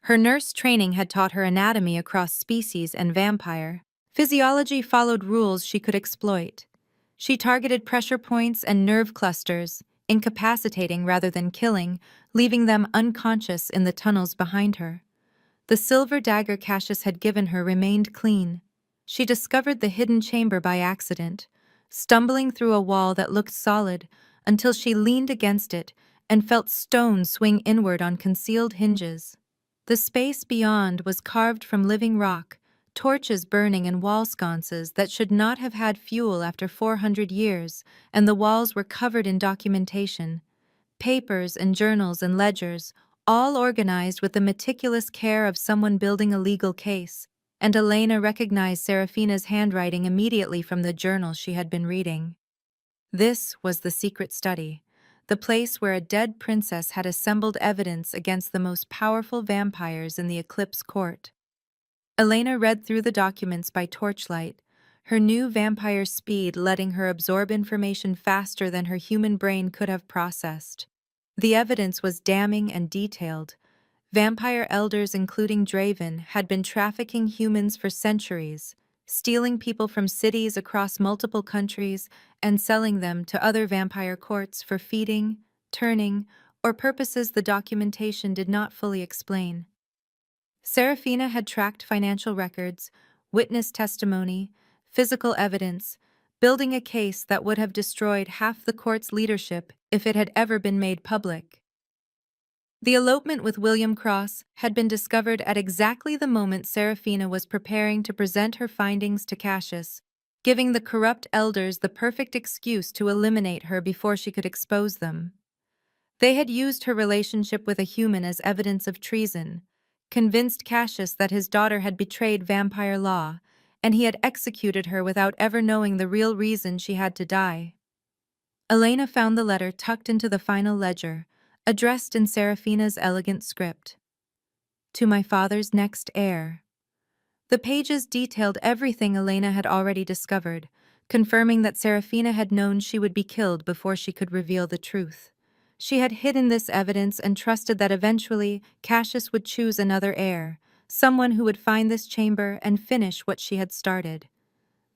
Her nurse training had taught her anatomy across species and vampire. Physiology followed rules she could exploit. She targeted pressure points and nerve clusters, incapacitating rather than killing, leaving them unconscious in the tunnels behind her. The silver dagger Cassius had given her remained clean. She discovered the hidden chamber by accident, stumbling through a wall that looked solid until she leaned against it and felt stone swing inward on concealed hinges. The space beyond was carved from living rock, torches burning in wall sconces that should not have had fuel after 400 years, and the walls were covered in documentation, papers and journals and ledgers, all organized with the meticulous care of someone building a legal case, and Elena recognized Seraphina's handwriting immediately from the journal she had been reading. This was the secret study, the place where a dead princess had assembled evidence against the most powerful vampires in the Eclipse Court. Elena read through the documents by torchlight, her new vampire speed letting her absorb information faster than her human brain could have processed. The evidence was damning and detailed. Vampire elders, including Draven, had been trafficking humans for centuries, stealing people from cities across multiple countries and selling them to other vampire courts for feeding, turning, or purposes the documentation did not fully explain. Seraphina had tracked financial records, witness testimony, physical evidence, building a case that would have destroyed half the court's leadership if it had ever been made public. The elopement with William Cross had been discovered at exactly the moment Seraphina was preparing to present her findings to Cassius, giving the corrupt elders the perfect excuse to eliminate her before she could expose them. They had used her relationship with a human as evidence of treason, convinced Cassius that his daughter had betrayed vampire law, and he had executed her without ever knowing the real reason she had to die. Elena found the letter tucked into the final ledger, addressed in Seraphina's elegant script. To my father's next heir. The pages detailed everything Elena had already discovered, confirming that Seraphina had known she would be killed before she could reveal the truth. She had hidden this evidence and trusted that eventually Cassius would choose another heir, someone who would find this chamber and finish what she had started.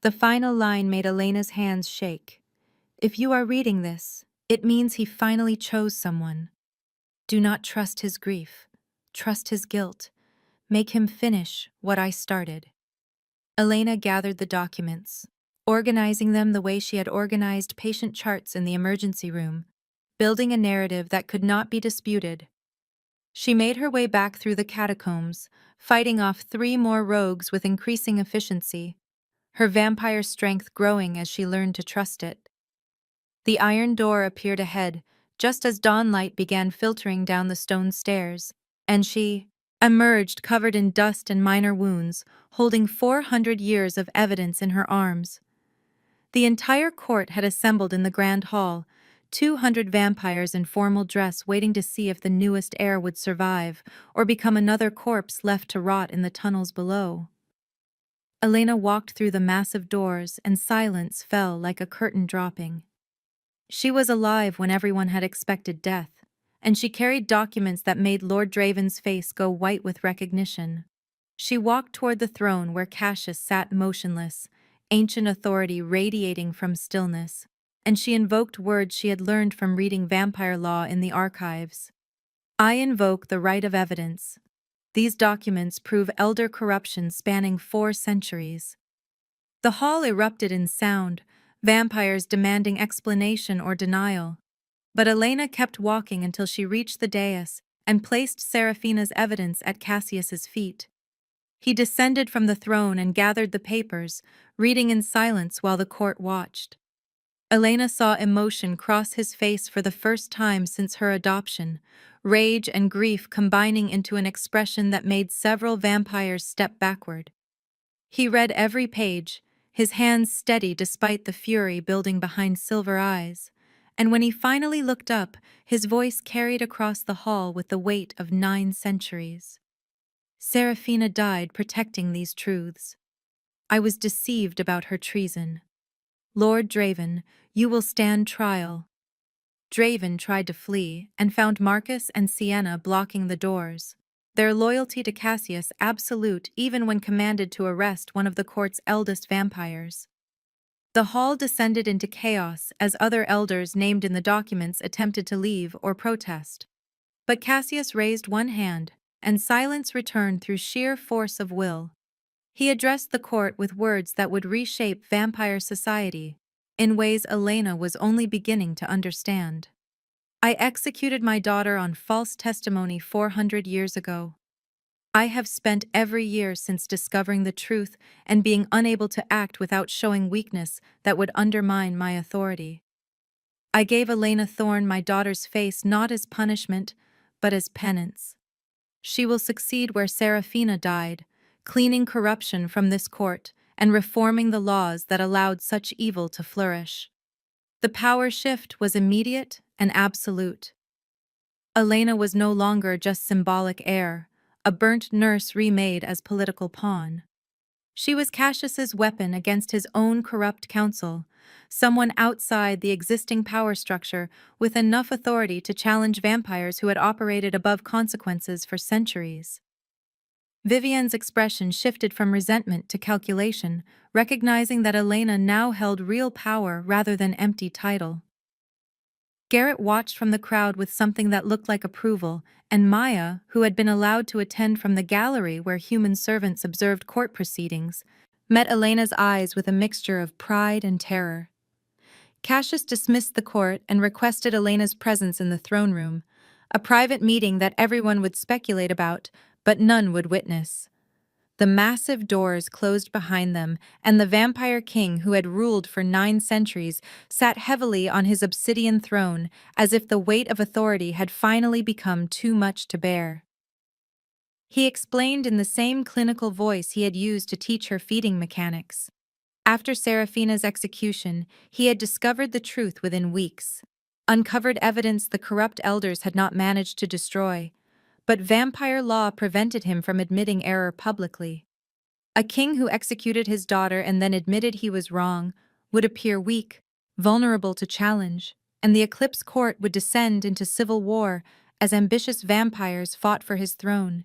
The final line made Elena's hands shake. If you are reading this, it means he finally chose someone. Do not trust his grief. Trust his guilt. Make him finish what I started. Elena gathered the documents, organizing them the way she had organized patient charts in the emergency room, building a narrative that could not be disputed. She made her way back through the catacombs, fighting off 3 more rogues with increasing efficiency, her vampire strength growing as she learned to trust it. The iron door appeared ahead, just as dawnlight began filtering down the stone stairs, and she emerged covered in dust and minor wounds, holding 400 years of evidence in her arms. The entire court had assembled in the grand hall, 200 vampires in formal dress waiting to see if the newest heir would survive or become another corpse left to rot in the tunnels below. Elena walked through the massive doors, and silence fell like a curtain dropping. She was alive when everyone had expected death, and she carried documents that made Lord Draven's face go white with recognition. She walked toward the throne where Cassius sat motionless, ancient authority radiating from stillness, and she invoked words she had learned from reading vampire law in the archives. I invoke the right of evidence. These documents prove elder corruption spanning 4 centuries. The hall erupted in sound, vampires demanding explanation or denial. But Elena kept walking until she reached the dais and placed Seraphina's evidence at Cassius's feet. He descended from the throne and gathered the papers, reading in silence while the court watched. Elena saw emotion cross his face for the first time since her adoption, rage and grief combining into an expression that made several vampires step backward. He read every page, his hands steady despite the fury building behind silver eyes, and when he finally looked up, his voice carried across the hall with the weight of 9 centuries. Seraphina died protecting these truths. I was deceived about her treason. Lord Draven, you will stand trial. Draven tried to flee and found Marcus and Sienna blocking the doors. Their loyalty to Cassius absolute even when commanded to arrest one of the court's eldest vampires. The hall descended into chaos as other elders named in the documents attempted to leave or protest. But Cassius raised one hand, and silence returned through sheer force of will. He addressed the court with words that would reshape vampire society, in ways Elena was only beginning to understand. I executed my daughter on false testimony 400 years ago. I have spent every year since discovering the truth and being unable to act without showing weakness that would undermine my authority. I gave Elena Thorn my daughter's face not as punishment, but as penance. She will succeed where Seraphina died, cleaning corruption from this court and reforming the laws that allowed such evil to flourish. The power shift was immediate and absolute. Elena was no longer just symbolic heir, a burnt nurse remade as political pawn. She was Cassius's weapon against his own corrupt council, someone outside the existing power structure with enough authority to challenge vampires who had operated above consequences for centuries. Vivienne's expression shifted from resentment to calculation, recognizing that Elena now held real power rather than empty title. Garrett watched from the crowd with something that looked like approval, and Maya, who had been allowed to attend from the gallery where human servants observed court proceedings, met Elena's eyes with a mixture of pride and terror. Cassius dismissed the court and requested Elena's presence in the throne room, a private meeting that everyone would speculate about, but none would witness. The massive doors closed behind them, and the vampire king who had ruled for 9 centuries sat heavily on his obsidian throne, as if the weight of authority had finally become too much to bear. He explained in the same clinical voice he had used to teach her feeding mechanics. After Seraphina's execution, he had discovered the truth within weeks, uncovered evidence the corrupt elders had not managed to destroy, but vampire law prevented him from admitting error publicly. A king who executed his daughter and then admitted he was wrong would appear weak, vulnerable to challenge, and the Eclipse Court would descend into civil war as ambitious vampires fought for his throne.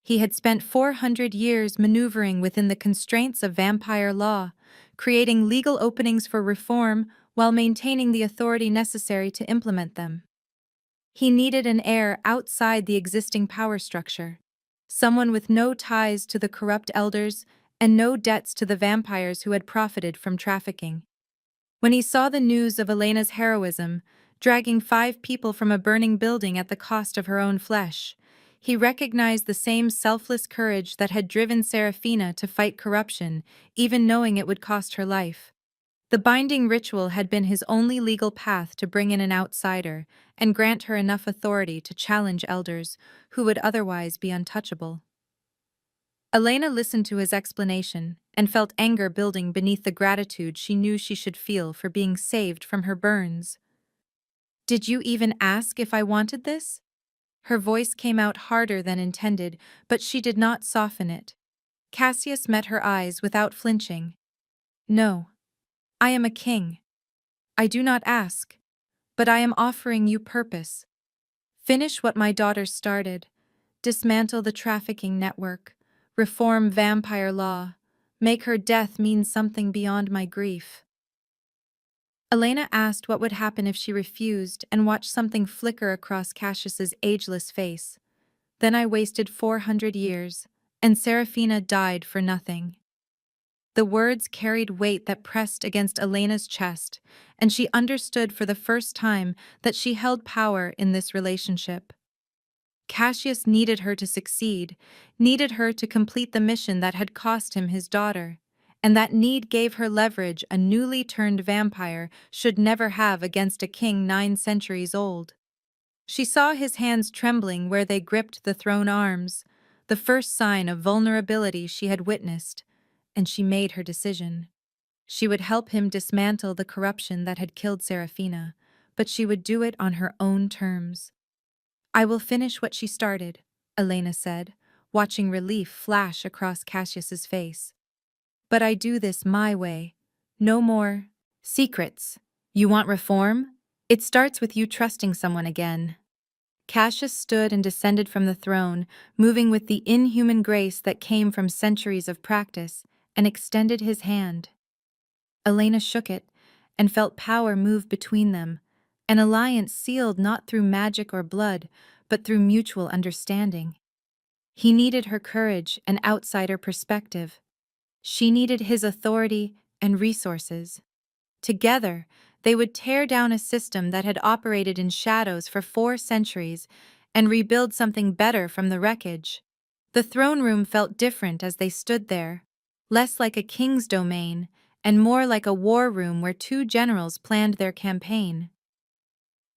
He had spent 400 years maneuvering within the constraints of vampire law, creating legal openings for reform while maintaining the authority necessary to implement them. He needed an heir outside the existing power structure, someone with no ties to the corrupt elders and no debts to the vampires who had profited from trafficking. When he saw the news of Elena's heroism, dragging 5 people from a burning building at the cost of her own flesh, he recognized the same selfless courage that had driven Seraphina to fight corruption, even knowing it would cost her life. The binding ritual had been his only legal path to bring in an outsider and grant her enough authority to challenge elders who would otherwise be untouchable. Elena listened to his explanation and felt anger building beneath the gratitude she knew she should feel for being saved from her burns. "Did you even ask if I wanted this?" Her voice came out harder than intended, but she did not soften it. Cassius met her eyes without flinching. "No. I am a king. I do not ask, but I am offering you purpose. Finish what my daughter started, dismantle the trafficking network, reform vampire law, make her death mean something beyond my grief." Elena asked what would happen if she refused and watched something flicker across Cassius's ageless face. Then I wasted 400 years, and Seraphina died for nothing. The words carried weight that pressed against Elena's chest, and she understood for the first time that she held power in this relationship. Cassius needed her to succeed, needed her to complete the mission that had cost him his daughter, and that need gave her leverage a newly turned vampire should never have against a king 9 centuries old. She saw his hands trembling where they gripped the throne arms, the first sign of vulnerability she had witnessed, and she made her decision. She would help him dismantle the corruption that had killed Seraphina, but she would do it on her own terms. "I will finish what she started," Elena said, watching relief flash across Cassius's face. "But I do this my way. No more secrets. You want reform? It starts with you trusting someone again." Cassius stood and descended from the throne, moving with the inhuman grace that came from centuries of practice, and extended his hand. Elena shook it, and felt power move between them, an alliance sealed not through magic or blood, but through mutual understanding. He needed her courage and outsider perspective. She needed his authority and resources. Together, they would tear down a system that had operated in shadows for 4 centuries and rebuild something better from the wreckage. The throne room felt different as they stood there, less like a king's domain and more like a war room where 2 generals planned their campaign.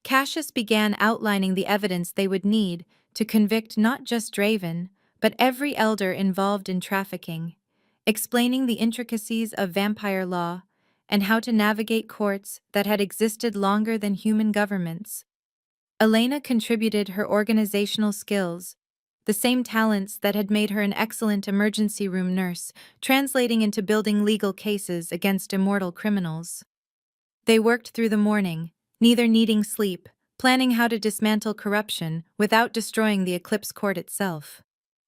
Cassius began outlining the evidence they would need to convict not just Draven, but every elder involved in trafficking, explaining the intricacies of vampire law and how to navigate courts that had existed longer than human governments. Elena contributed her organizational skills, the same talents that had made her an excellent emergency room nurse, translating into building legal cases against immortal criminals. They worked through the morning, neither needing sleep, planning how to dismantle corruption without destroying the Eclipse Court itself.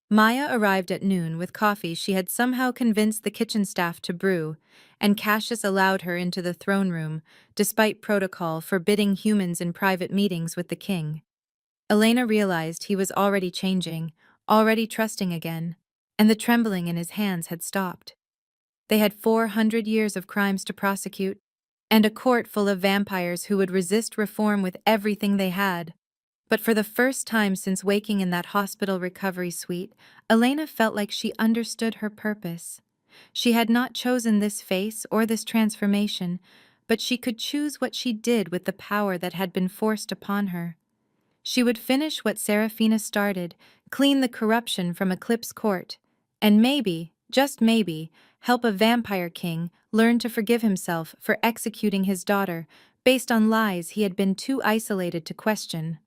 Maya arrived at noon with coffee she had somehow convinced the kitchen staff to brew, and Cassius allowed her into the throne room, despite protocol forbidding humans in private meetings with the king. Elena realized he was already changing, already trusting again, and the trembling in his hands had stopped. They had 400 years of crimes to prosecute, and a court full of vampires who would resist reform with everything they had. But for the first time since waking in that hospital recovery suite, Elena felt like she understood her purpose. She had not chosen this face or this transformation, but she could choose what she did with the power that had been forced upon her. She would finish what Seraphina started, clean the corruption from Eclipse Court, and maybe, just maybe, help a vampire king learn to forgive himself for executing his daughter based on lies he had been too isolated to question.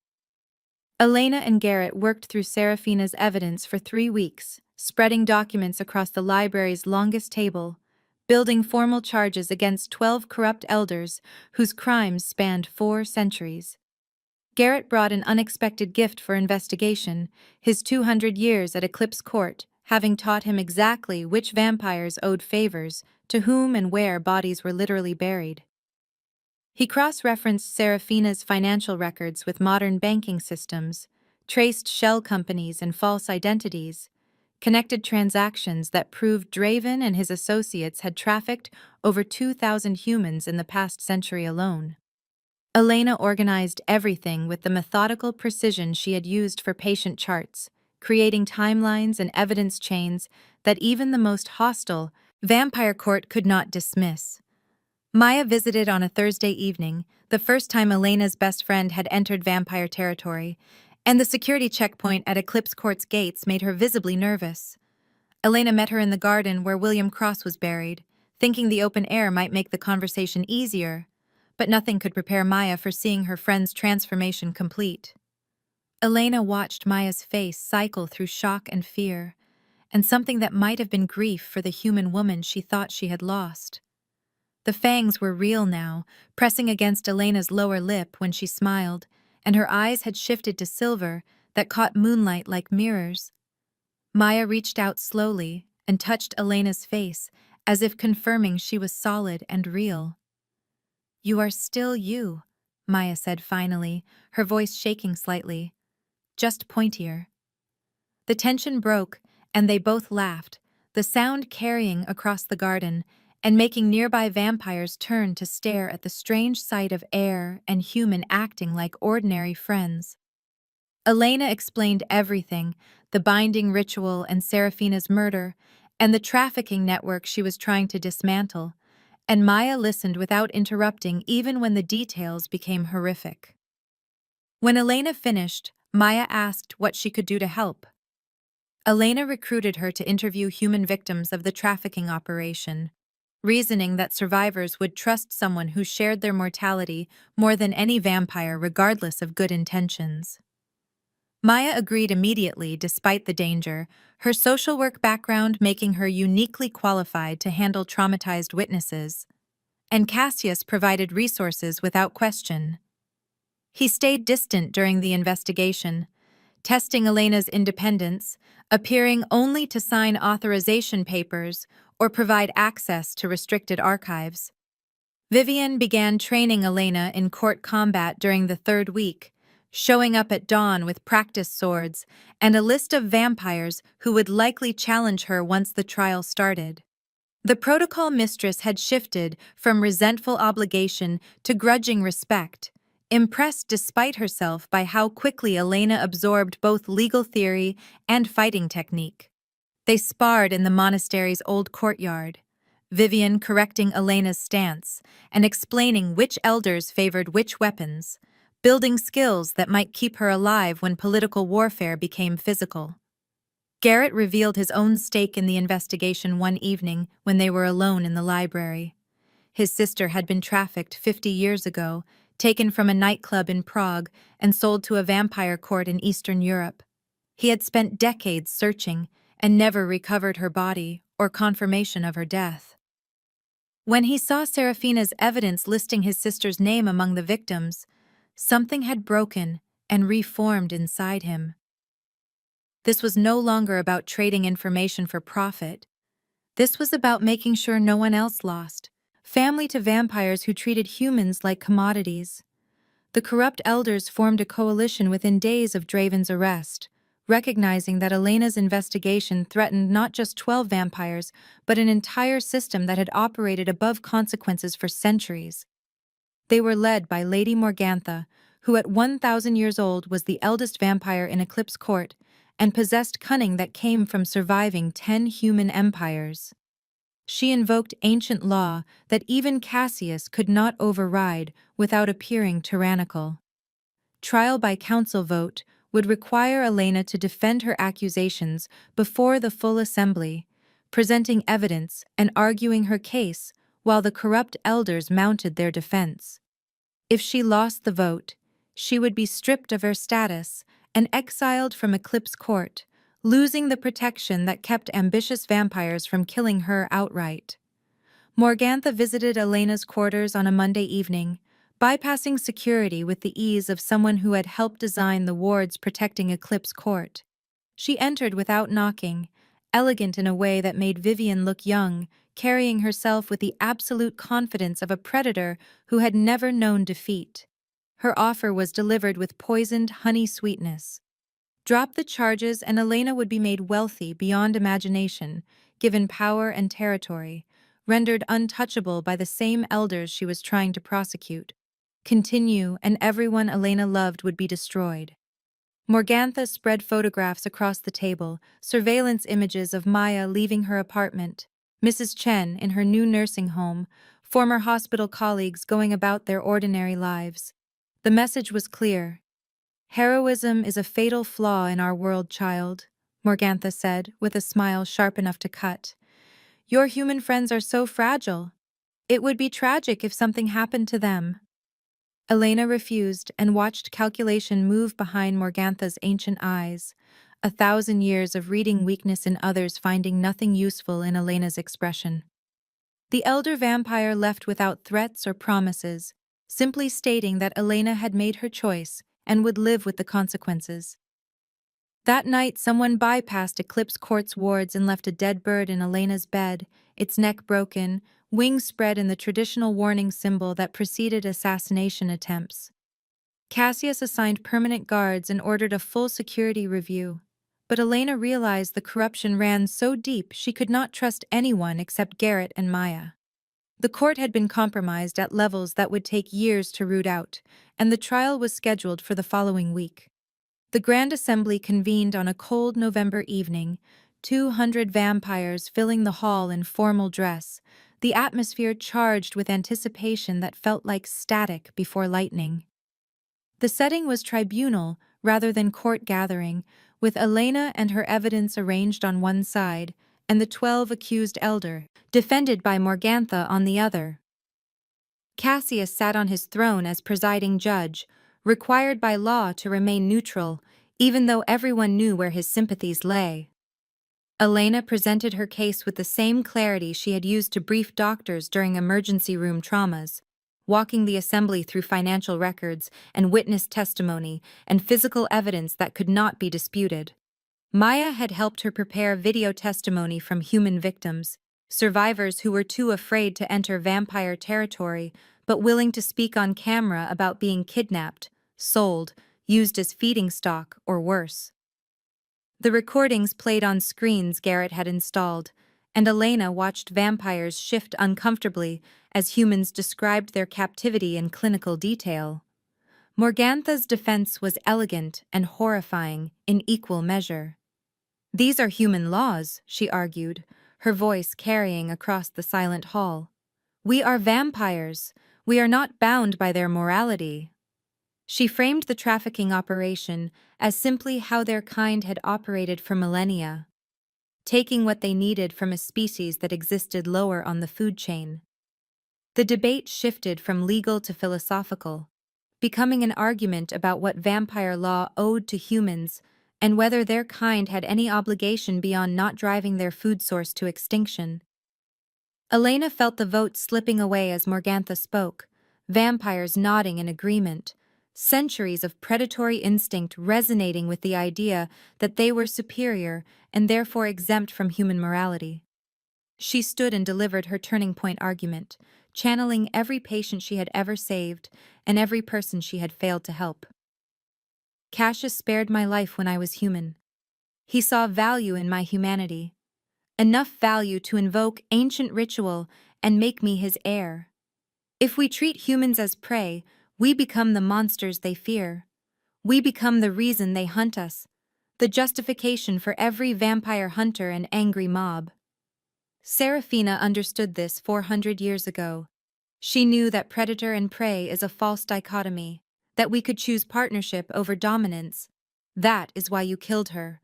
Elena and Garrett worked through Seraphina's evidence for 3 weeks, spreading documents across the library's longest table, building formal charges against 12 corrupt elders whose crimes spanned 4 centuries. Garrett brought an unexpected gift for investigation, his 200 years at Eclipse Court, having taught him exactly which vampires owed favors, to whom and where bodies were literally buried. He cross-referenced Seraphina's financial records with modern banking systems, traced shell companies and false identities, connected transactions that proved Draven and his associates had trafficked over 2,000 humans in the past century alone. Elena organized everything with the methodical precision she had used for patient charts, creating timelines and evidence chains that even the most hostile vampire court could not dismiss. Maya visited on a Thursday evening, the first time Elena's best friend had entered vampire territory, and the security checkpoint at Eclipse Court's gates made her visibly nervous. Elena met her in the garden where William Cross was buried, thinking the open air might make the conversation easier, but nothing could prepare Maya for seeing her friend's transformation complete. Elena watched Maya's face cycle through shock and fear, and something that might have been grief for the human woman she thought she had lost. The fangs were real now, pressing against Elena's lower lip when she smiled, and her eyes had shifted to silver that caught moonlight like mirrors. Maya reached out slowly and touched Elena's face, as if confirming she was solid and real. You are still you, Maya said finally, her voice shaking slightly. Just pointier. The tension broke, and they both laughed, the sound carrying across the garden and making nearby vampires turn to stare at the strange sight of heir and human acting like ordinary friends. Elena explained everything, the binding ritual and Seraphina's murder, and the trafficking network she was trying to dismantle, and Maya listened without interrupting even when the details became horrific. When Elena finished, Maya asked what she could do to help. Elena recruited her to interview human victims of the trafficking operation, reasoning that survivors would trust someone who shared their mortality more than any vampire regardless of good intentions. Maya agreed immediately despite the danger, her social work background making her uniquely qualified to handle traumatized witnesses, and Cassius provided resources without question. He stayed distant during the investigation, testing Elena's independence, appearing only to sign authorization papers or provide access to restricted archives. Vivian began training Elena in court combat during the third week, showing up at dawn with practice swords and a list of vampires who would likely challenge her once the trial started. The protocol mistress had shifted from resentful obligation to grudging respect, impressed despite herself by how quickly Elena absorbed both legal theory and fighting technique. They sparred in the monastery's old courtyard, Vivian correcting Elena's stance and explaining which elders favored which weapons, building skills that might keep her alive when political warfare became physical. Garrett revealed his own stake in the investigation one evening when they were alone in the library. His sister had been trafficked 50 years ago, taken from a nightclub in Prague and sold to a vampire court in Eastern Europe. He had spent decades searching and never recovered her body or confirmation of her death. When he saw Seraphina's evidence listing his sister's name among the victims, something had broken and reformed inside him. This was no longer about trading information for profit. This was about making sure no one else lost. Family to vampires who treated humans like commodities. The corrupt elders formed a coalition within days of Draven's arrest, recognizing that Elena's investigation threatened not just 12 vampires, but an entire system that had operated above consequences for centuries. They were led by Lady Morgantha, who at 1,000 years old was the eldest vampire in Eclipse Court, and possessed cunning that came from surviving 10 human empires. She invoked ancient law that even Cassius could not override without appearing tyrannical. Trial by council vote would require Elena to defend her accusations before the full assembly, presenting evidence and arguing her case while the corrupt elders mounted their defense. If she lost the vote, she would be stripped of her status and exiled from Eclipse Court, losing the protection that kept ambitious vampires from killing her outright. Morgantha visited Elena's quarters on a Monday evening, bypassing security with the ease of someone who had helped design the wards protecting Eclipse Court. She entered without knocking, elegant in a way that made Vivian look young, carrying herself with the absolute confidence of a predator who had never known defeat. Her offer was delivered with poisoned honey sweetness. Drop the charges and Elena would be made wealthy beyond imagination, given power and territory, rendered untouchable by the same elders she was trying to prosecute. Continue, and everyone Elena loved would be destroyed. Morgantha spread photographs across the table, surveillance images of Maya leaving her apartment, Mrs. Chen in her new nursing home, former hospital colleagues going about their ordinary lives. The message was clear. Heroism is a fatal flaw in our world, child, Morgantha said, with a smile sharp enough to cut. Your human friends are so fragile. It would be tragic if something happened to them. Elena refused and watched calculation move behind Morgantha's ancient eyes, 1,000 years of reading weakness in others finding nothing useful in Elena's expression. The elder vampire left without threats or promises, simply stating that Elena had made her choice and would live with the consequences. That night, someone bypassed Eclipse Court's wards and left a dead bird in Elena's bed, its neck broken, wings spread in the traditional warning symbol that preceded assassination attempts. Cassius assigned permanent guards and ordered a full security review. But Elena realized the corruption ran so deep she could not trust anyone except Garrett and Maya. The court had been compromised at levels that would take years to root out, and the trial was scheduled for the following week. The Grand Assembly convened on a cold November evening, 200 vampires filling the hall in formal dress, the atmosphere charged with anticipation that felt like static before lightning. The setting was tribunal rather than court gathering, with Elena and her evidence arranged on one side, and the 12 accused elder, defended by Morgantha, on the other. Cassius sat on his throne as presiding judge, required by law to remain neutral, even though everyone knew where his sympathies lay. Elena presented her case with the same clarity she had used to brief doctors during emergency room traumas, walking the assembly through financial records and witness testimony and physical evidence that could not be disputed. Maya had helped her prepare video testimony from human victims, survivors who were too afraid to enter vampire territory but willing to speak on camera about being kidnapped, sold, used as feeding stock, or worse. The recordings played on screens Garrett had installed, and Elena watched vampires shift uncomfortably as humans described their captivity in clinical detail. Morgantha's defense was elegant and horrifying in equal measure. "These are human laws," she argued, her voice carrying across the silent hall. "We are vampires. We are not bound by their morality." She framed the trafficking operation as simply how their kind had operated for millennia, taking what they needed from a species that existed lower on the food chain. The debate shifted from legal to philosophical, becoming an argument about what vampire law owed to humans and whether their kind had any obligation beyond not driving their food source to extinction. Elena felt the vote slipping away as Morgantha spoke, vampires nodding in agreement, centuries of predatory instinct resonating with the idea that they were superior and therefore exempt from human morality. She stood and delivered her turning point argument, channeling every patient she had ever saved and every person she had failed to help. "Cassius spared my life when I was human. He saw value in my humanity, enough value to invoke ancient ritual and make me his heir. If we treat humans as prey, we become the monsters they fear. We become the reason they hunt us, the justification for every vampire hunter and angry mob." Seraphina understood this 400 years ago. She knew that predator and prey is a false dichotomy, that we could choose partnership over dominance. "That is why you killed her."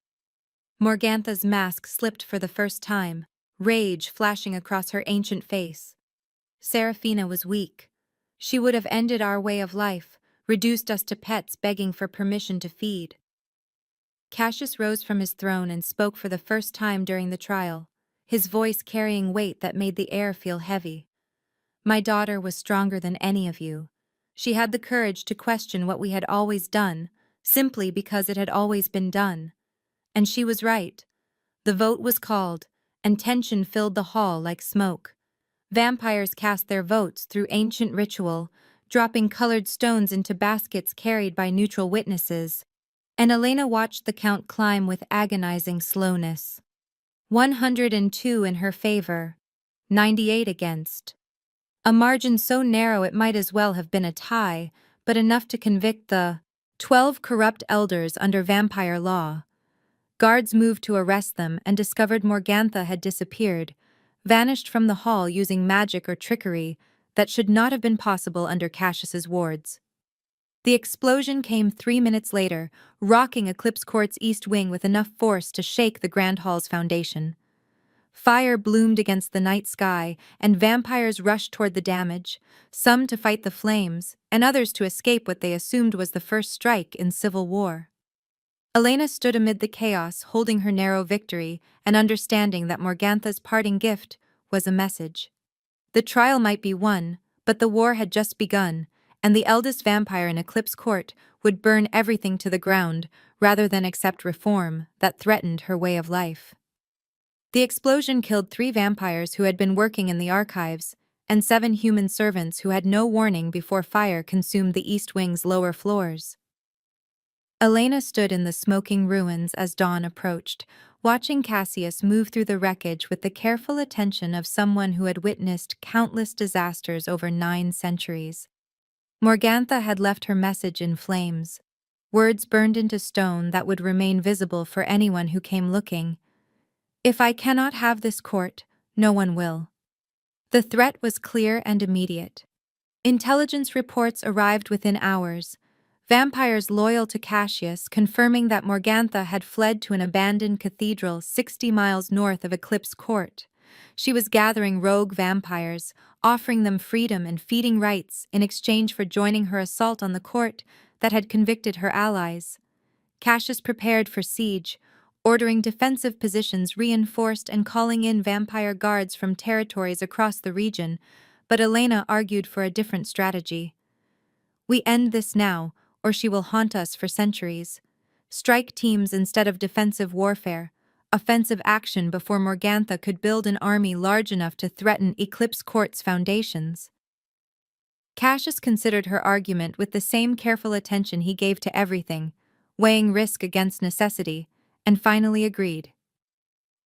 Morgantha's mask slipped for the first time, rage flashing across her ancient face. Seraphina was weak. She would have ended our way of life, reduced us to pets begging for permission to feed. Cassius rose from his throne and spoke for the first time during the trial, his voice carrying weight that made the air feel heavy. "My daughter was stronger than any of you. She had the courage to question what we had always done, simply because it had always been done. And she was right." The vote was called, and tension filled the hall like smoke. Vampires cast their votes through ancient ritual, dropping colored stones into baskets carried by neutral witnesses, and Elena watched the count climb with agonizing slowness. 102 in her favor, 98 against. A margin so narrow it might as well have been a tie, but enough to convict the 12 corrupt elders under vampire law. Guards moved to arrest them and discovered Morgantha had disappeared, vanished from the hall using magic or trickery that should not have been possible under Cassius's wards. The explosion came 3 minutes later, rocking Eclipse Court's east wing with enough force to shake the Grand Hall's foundation. Fire bloomed against the night sky, and vampires rushed toward the damage, some to fight the flames, and others to escape what they assumed was the first strike in civil war. Elena stood amid the chaos, holding her narrow victory and understanding that Morgantha's parting gift was a message. The trial might be won, but the war had just begun, and the eldest vampire in Eclipse Court would burn everything to the ground rather than accept reform that threatened her way of life. The explosion killed 3 vampires who had been working in the archives, and 7 human servants who had no warning before fire consumed the East Wing's lower floors. Elena stood in the smoking ruins as dawn approached, watching Cassius move through the wreckage with the careful attention of someone who had witnessed countless disasters over 9 centuries. Morgantha had left her message in flames, words burned into stone that would remain visible for anyone who came looking. "If I cannot have this court, no one will." The threat was clear and immediate. Intelligence reports arrived within hours, vampires loyal to Cassius confirming that Morgantha had fled to an abandoned cathedral 60 miles north of Eclipse Court. She was gathering rogue vampires, offering them freedom and feeding rights in exchange for joining her assault on the court that had convicted her allies. Cassius prepared for siege, ordering defensive positions reinforced and calling in vampire guards from territories across the region, but Elena argued for a different strategy. "We end this now, or she will haunt us for centuries. Strike teams instead of defensive warfare, offensive action before Morgantha could build an army large enough to threaten Eclipse Court's foundations." Cassius considered her argument with the same careful attention he gave to everything, weighing risk against necessity, and finally agreed.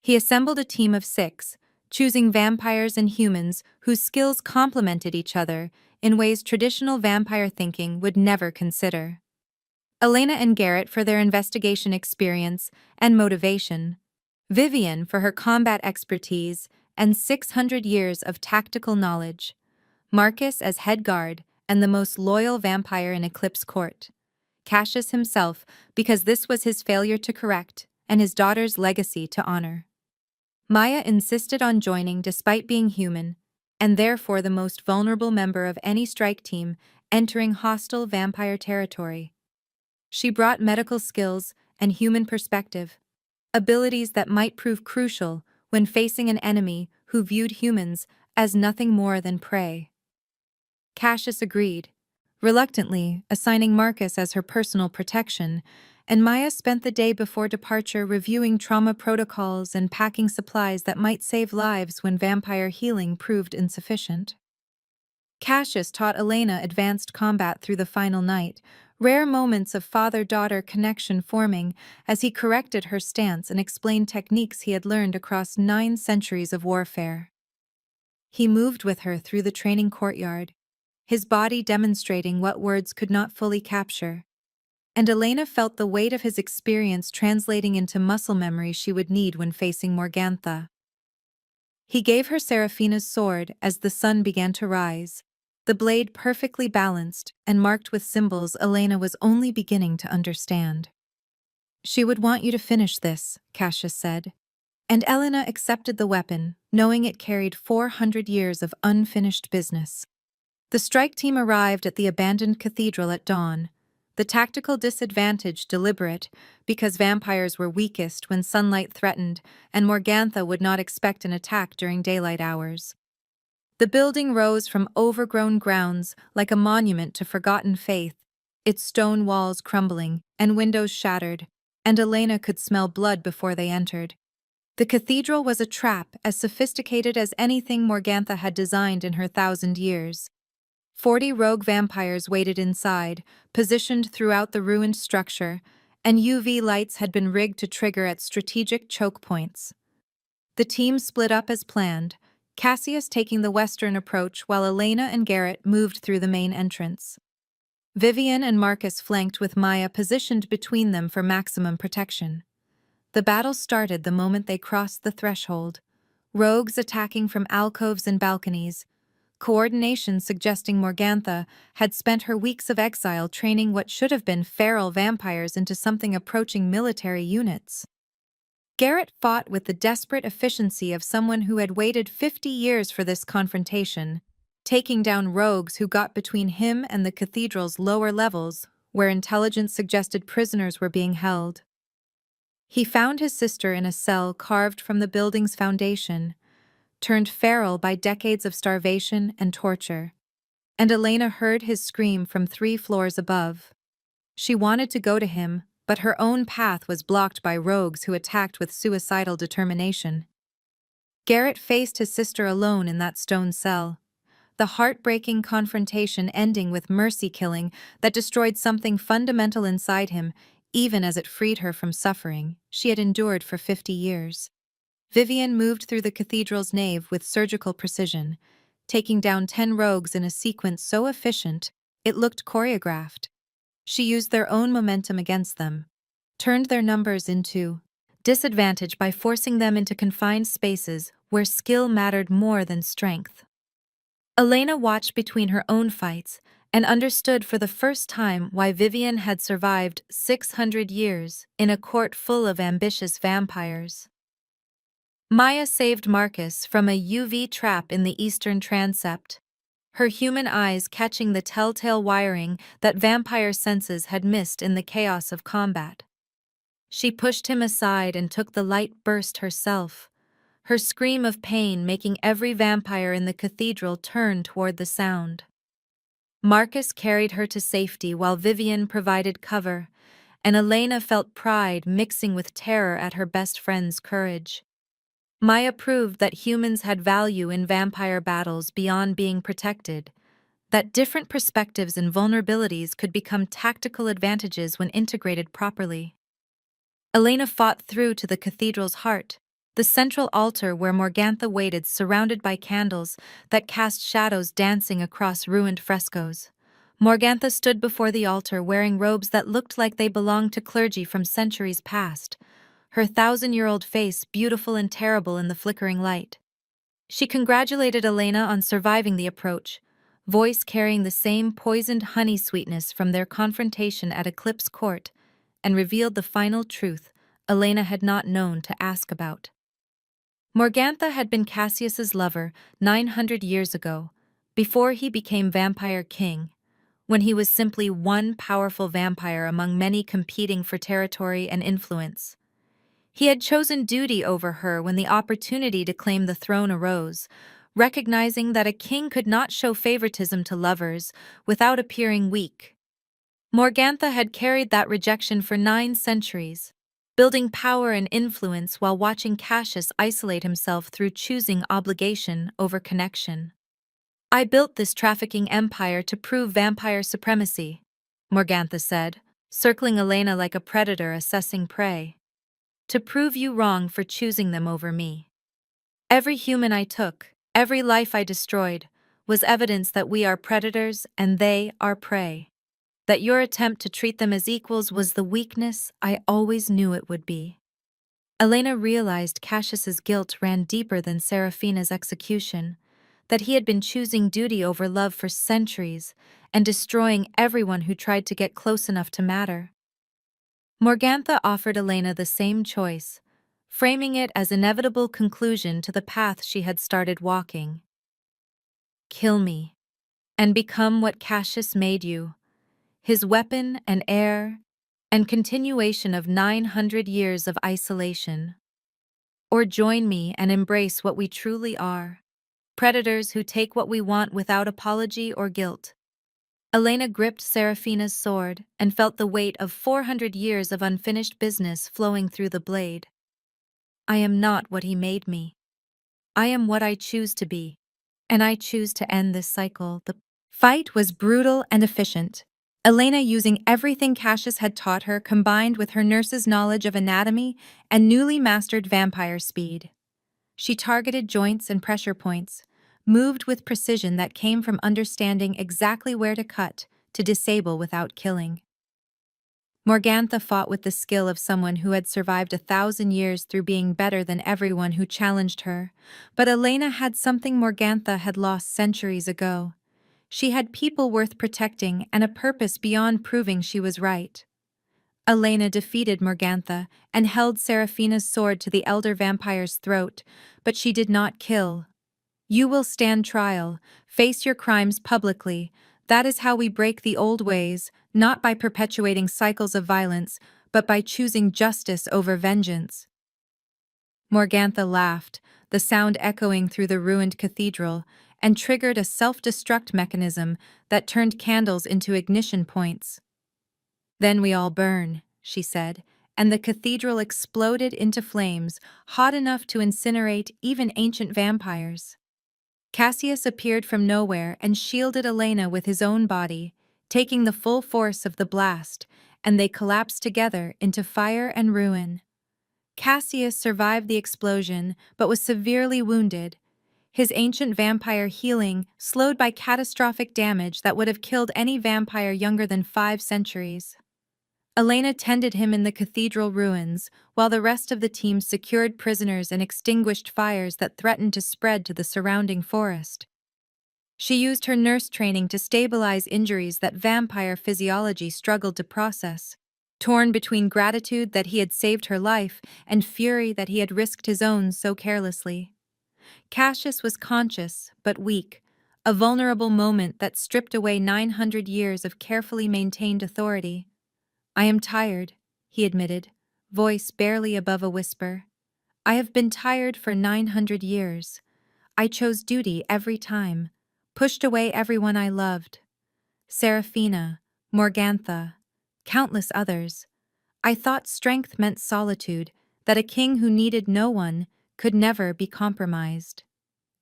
He assembled a team of 6, choosing vampires and humans whose skills complemented each other in ways traditional vampire thinking would never consider. Elena and Garrett for their investigation experience and motivation, Vivian for her combat expertise and 600 years of tactical knowledge, Marcus as head guard and the most loyal vampire in Eclipse Court, Cassius himself because this was his failure to correct and his daughter's legacy to honor. Maya insisted on joining despite being human, and therefore the most vulnerable member of any strike team entering hostile vampire territory. She brought medical skills and human perspective, abilities that might prove crucial when facing an enemy who viewed humans as nothing more than prey. Cassius agreed, reluctantly assigning Marcus as her personal protection, and Maya spent the day before departure reviewing trauma protocols and packing supplies that might save lives when vampire healing proved insufficient. Cassius taught Elena advanced combat through the final night, rare moments of father-daughter connection forming as he corrected her stance and explained techniques he had learned across 9 centuries of warfare. He moved with her through the training courtyard, his body demonstrating what words could not fully capture, and Elena felt the weight of his experience translating into muscle memory she would need when facing Morgantha. He gave her Seraphina's sword as the sun began to rise, the blade perfectly balanced and marked with symbols Elena was only beginning to understand. "She would want you to finish this," Cassius said, and Elena accepted the weapon, knowing it carried 400 years of unfinished business. The strike team arrived at the abandoned cathedral at dawn, the tactical disadvantage deliberate because vampires were weakest when sunlight threatened and Morgantha would not expect an attack during daylight hours. The building rose from overgrown grounds like a monument to forgotten faith, its stone walls crumbling and windows shattered, and Elena could smell blood before they entered. The cathedral was a trap as sophisticated as anything Morgantha had designed in her 1,000 years. 40 rogue vampires waited inside, positioned throughout the ruined structure, and UV lights had been rigged to trigger at strategic choke points. The team split up as planned, Cassius taking the western approach while Elena and Garrett moved through the main entrance. Vivian and Marcus flanked with Maya positioned between them for maximum protection. The battle started the moment they crossed the threshold, rogues attacking from alcoves and balconies, coordination suggesting Morgantha had spent her weeks of exile training what should have been feral vampires into something approaching military units. Garrett fought with the desperate efficiency of someone who had waited 50 years for this confrontation, taking down rogues who got between him and the cathedral's lower levels, where intelligence suggested prisoners were being held. He found his sister in a cell carved from the building's foundation, turned feral by decades of starvation and torture, and Elena heard his scream from 3 floors above. She wanted to go to him, but her own path was blocked by rogues who attacked with suicidal determination. Garrett faced his sister alone in that stone cell, the heartbreaking confrontation ending with mercy killing that destroyed something fundamental inside him, even as it freed her from suffering she had endured for 50 years. Vivian moved through the cathedral's nave with surgical precision, taking down 10 rogues in a sequence so efficient it looked choreographed. She used their own momentum against them, turned their numbers into disadvantage by forcing them into confined spaces where skill mattered more than strength. Elena watched between her own fights and understood for the first time why Vivian had survived 600 years in a court full of ambitious vampires. Maya saved Marcus from a UV trap in the eastern transept, her human eyes catching the telltale wiring that vampire senses had missed in the chaos of combat. She pushed him aside and took the light burst herself, her scream of pain making every vampire in the cathedral turn toward the sound. Marcus carried her to safety while Vivian provided cover, and Elena felt pride mixing with terror at her best friend's courage. Maya proved that humans had value in vampire battles beyond being protected, that different perspectives and vulnerabilities could become tactical advantages when integrated properly. Elena fought through to the cathedral's heart, the central altar where Morgantha waited surrounded by candles that cast shadows dancing across ruined frescoes. Morgantha stood before the altar wearing robes that looked like they belonged to clergy from centuries past, her 1,000-year-old face beautiful and terrible in the flickering light. She congratulated Elena on surviving the approach, voice carrying the same poisoned honey sweetness from their confrontation at Eclipse Court, and revealed the final truth Elena had not known to ask about. Morgantha had been Cassius's lover 900 years ago, before he became Vampire King, when he was simply one powerful vampire among many competing for territory and influence. He had chosen duty over her when the opportunity to claim the throne arose, recognizing that a king could not show favoritism to lovers without appearing weak. Morgantha had carried that rejection for 9 centuries, building power and influence while watching Cassius isolate himself through choosing obligation over connection. "I built this trafficking empire to prove vampire supremacy," Morgantha said, circling Elena like a predator assessing prey. "To prove you wrong for choosing them over me. Every human I took, every life I destroyed, was evidence that we are predators and they are prey. That your attempt to treat them as equals was the weakness I always knew it would be." Elena realized Cassius's guilt ran deeper than Seraphina's execution, that he had been choosing duty over love for centuries and destroying everyone who tried to get close enough to matter. Morgantha offered Elena the same choice, framing it as inevitable conclusion to the path she had started walking. "Kill me, and become what Cassius made you, his weapon and heir, and continuation of 900 years of isolation. Or join me and embrace what we truly are, predators who take what we want without apology or guilt." Elena gripped Seraphina's sword and felt the weight of 400 years of unfinished business flowing through the blade. "I am not what he made me. I am what I choose to be, and I choose to end this cycle." The fight was brutal and efficient, Elena using everything Cassius had taught her combined with her nurse's knowledge of anatomy and newly mastered vampire speed. She targeted joints and pressure points, moved with precision that came from understanding exactly where to cut to disable without killing. Morgantha fought with the skill of someone who had survived 1,000 years through being better than everyone who challenged her, but Elena had something Morgantha had lost centuries ago. She had people worth protecting and a purpose beyond proving she was right. Elena defeated Morgantha and held Seraphina's sword to the elder vampire's throat, but she did not kill. "You will stand trial, face your crimes publicly. That is how we break the old ways, not by perpetuating cycles of violence, but by choosing justice over vengeance." Morgantha laughed, the sound echoing through the ruined cathedral, and triggered a self-destruct mechanism that turned candles into ignition points. "Then we all burn," she said, and the cathedral exploded into flames, hot enough to incinerate even ancient vampires. Cassius appeared from nowhere and shielded Elena with his own body, taking the full force of the blast, and they collapsed together into fire and ruin. Cassius survived the explosion but was severely wounded, his ancient vampire healing slowed by catastrophic damage that would have killed any vampire younger than 5 centuries. Elena tended him in the cathedral ruins, while the rest of the team secured prisoners and extinguished fires that threatened to spread to the surrounding forest. She used her nurse training to stabilize injuries that vampire physiology struggled to process, torn between gratitude that he had saved her life and fury that he had risked his own so carelessly. Cassius was conscious, but weak, a vulnerable moment that stripped away 900 years of carefully maintained authority. "I am tired," he admitted, voice barely above a whisper. "I have been tired for 900 years. I chose duty every time, pushed away everyone I loved. Seraphina, Morgantha, countless others. I thought strength meant solitude, that a king who needed no one could never be compromised."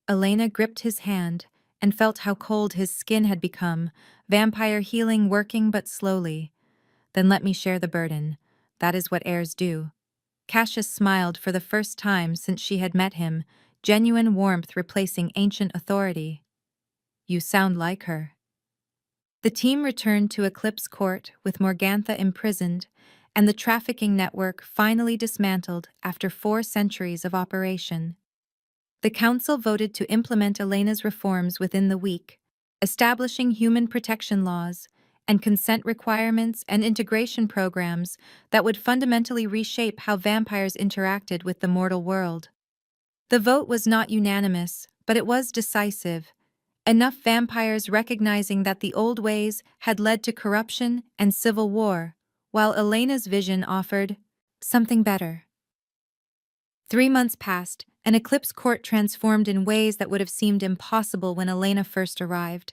Elena gripped his hand and felt how cold his skin had become, vampire healing working but slowly. "Then let me share the burden. That is what heirs do." Cassius smiled for the first time since she had met him, genuine warmth replacing ancient authority. "You sound like her." The team returned to Eclipse Court with Morgantha imprisoned and the trafficking network finally dismantled after 4 centuries of operation. The council voted to implement Elena's reforms within the week, establishing human protection laws and consent requirements and integration programs that would fundamentally reshape how vampires interacted with the mortal world. The vote was not unanimous, but it was decisive, enough vampires recognizing that the old ways had led to corruption and civil war, while Elena's vision offered something better. 3 months passed, and Eclipse Court transformed in ways that would have seemed impossible when Elena first arrived.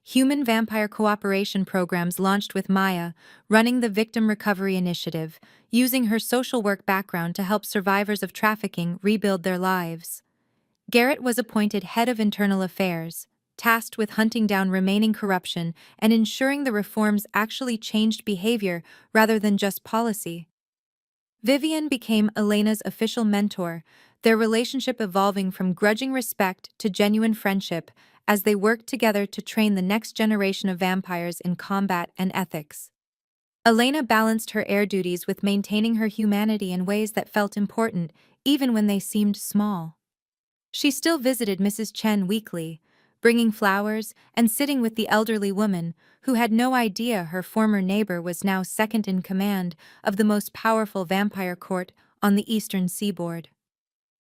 Human-vampire cooperation programs launched with Maya, running the Victim Recovery Initiative, using her social work background to help survivors of trafficking rebuild their lives. Garrett was appointed head of internal affairs, tasked with hunting down remaining corruption and ensuring the reforms actually changed behavior rather than just policy. Vivian became Elena's official mentor, their relationship evolving from grudging respect to genuine friendship as they worked together to train the next generation of vampires in combat and ethics. Elena balanced her heir duties with maintaining her humanity in ways that felt important, even when they seemed small. She still visited Mrs. Chen weekly, bringing flowers and sitting with the elderly woman who had no idea her former neighbor was now second in command of the most powerful vampire court on the eastern seaboard.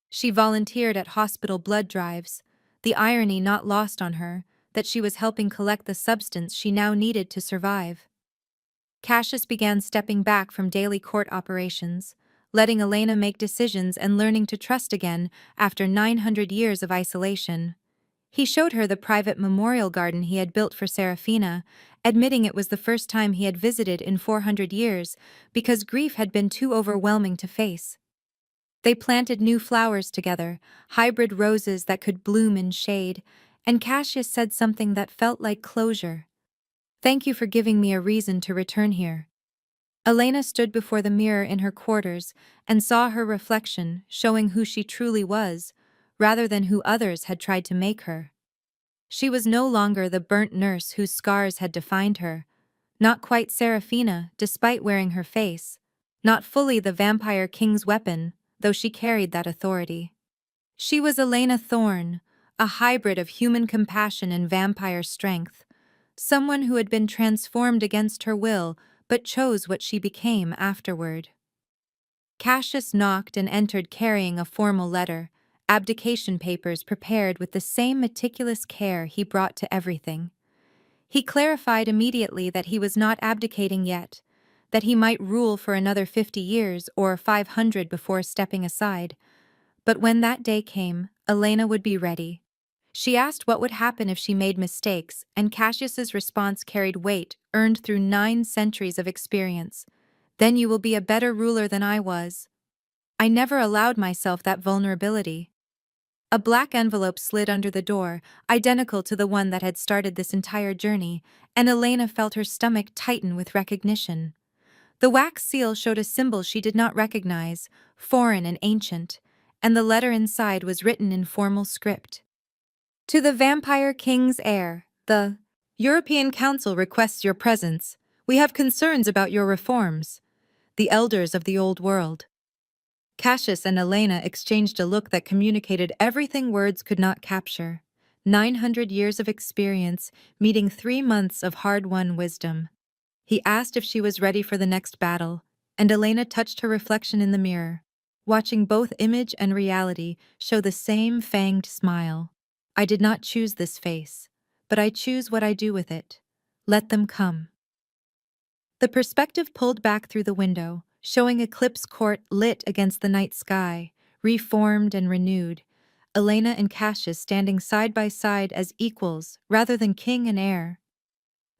She volunteered at hospital blood drives, the irony not lost on her that she was helping collect the substance she now needed to survive. Cassius began stepping back from daily court operations, letting Elena make decisions and learning to trust again after 900 years of isolation. He showed her the private memorial garden he had built for Seraphina, admitting it was the first time he had visited in 400 years because grief had been too overwhelming to face. They planted new flowers together, hybrid roses that could bloom in shade, and Cassius said something that felt like closure. "Thank you for giving me a reason to return here." Elena stood before the mirror in her quarters and saw her reflection, showing who she truly was, rather than who others had tried to make her. She was no longer the burnt nurse whose scars had defined her, not quite Seraphina, despite wearing her face, not fully the vampire king's weapon, though she carried that authority. She was Elena Thorn, a hybrid of human compassion and vampire strength, someone who had been transformed against her will but chose what she became afterward. Cassius knocked and entered carrying a formal letter, abdication papers prepared with the same meticulous care he brought to everything. He clarified immediately that he was not abdicating yet, that he might rule for another 50 years or 500 before stepping aside. But when that day came, Elena would be ready. She asked what would happen if she made mistakes, and Cassius's response carried weight earned through 9 centuries of experience. Then you will be a better ruler than I was. I never allowed myself that vulnerability. A black envelope slid under the door, identical to the one that had started this entire journey, and Elena felt her stomach tighten with recognition. The wax seal showed a symbol she did not recognize, foreign and ancient, and the letter inside was written in formal script. To the Vampire King's heir, the European Council requests your presence. We have concerns about your reforms. The elders of the old world. Cassius and Elena exchanged a look that communicated everything words could not capture. 900 years of experience, meeting 3 months of hard-won wisdom. He asked if she was ready for the next battle, and Elena touched her reflection in the mirror, watching both image and reality show the same fanged smile. I did not choose this face, but I choose what I do with it. Let them come. The perspective pulled back through the window, showing Eclipse Court lit against the night sky, reformed and renewed, Elena and Cassius standing side by side as equals rather than king and heir.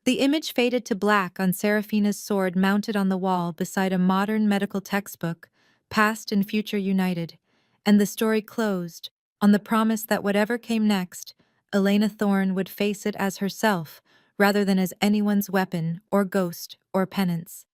The image faded to black on Seraphina's sword mounted on the wall beside a modern medical textbook, Past and Future United, and the story closed, on the promise that whatever came next, Elena Thorn would face it as herself, rather than as anyone's weapon or ghost or penance.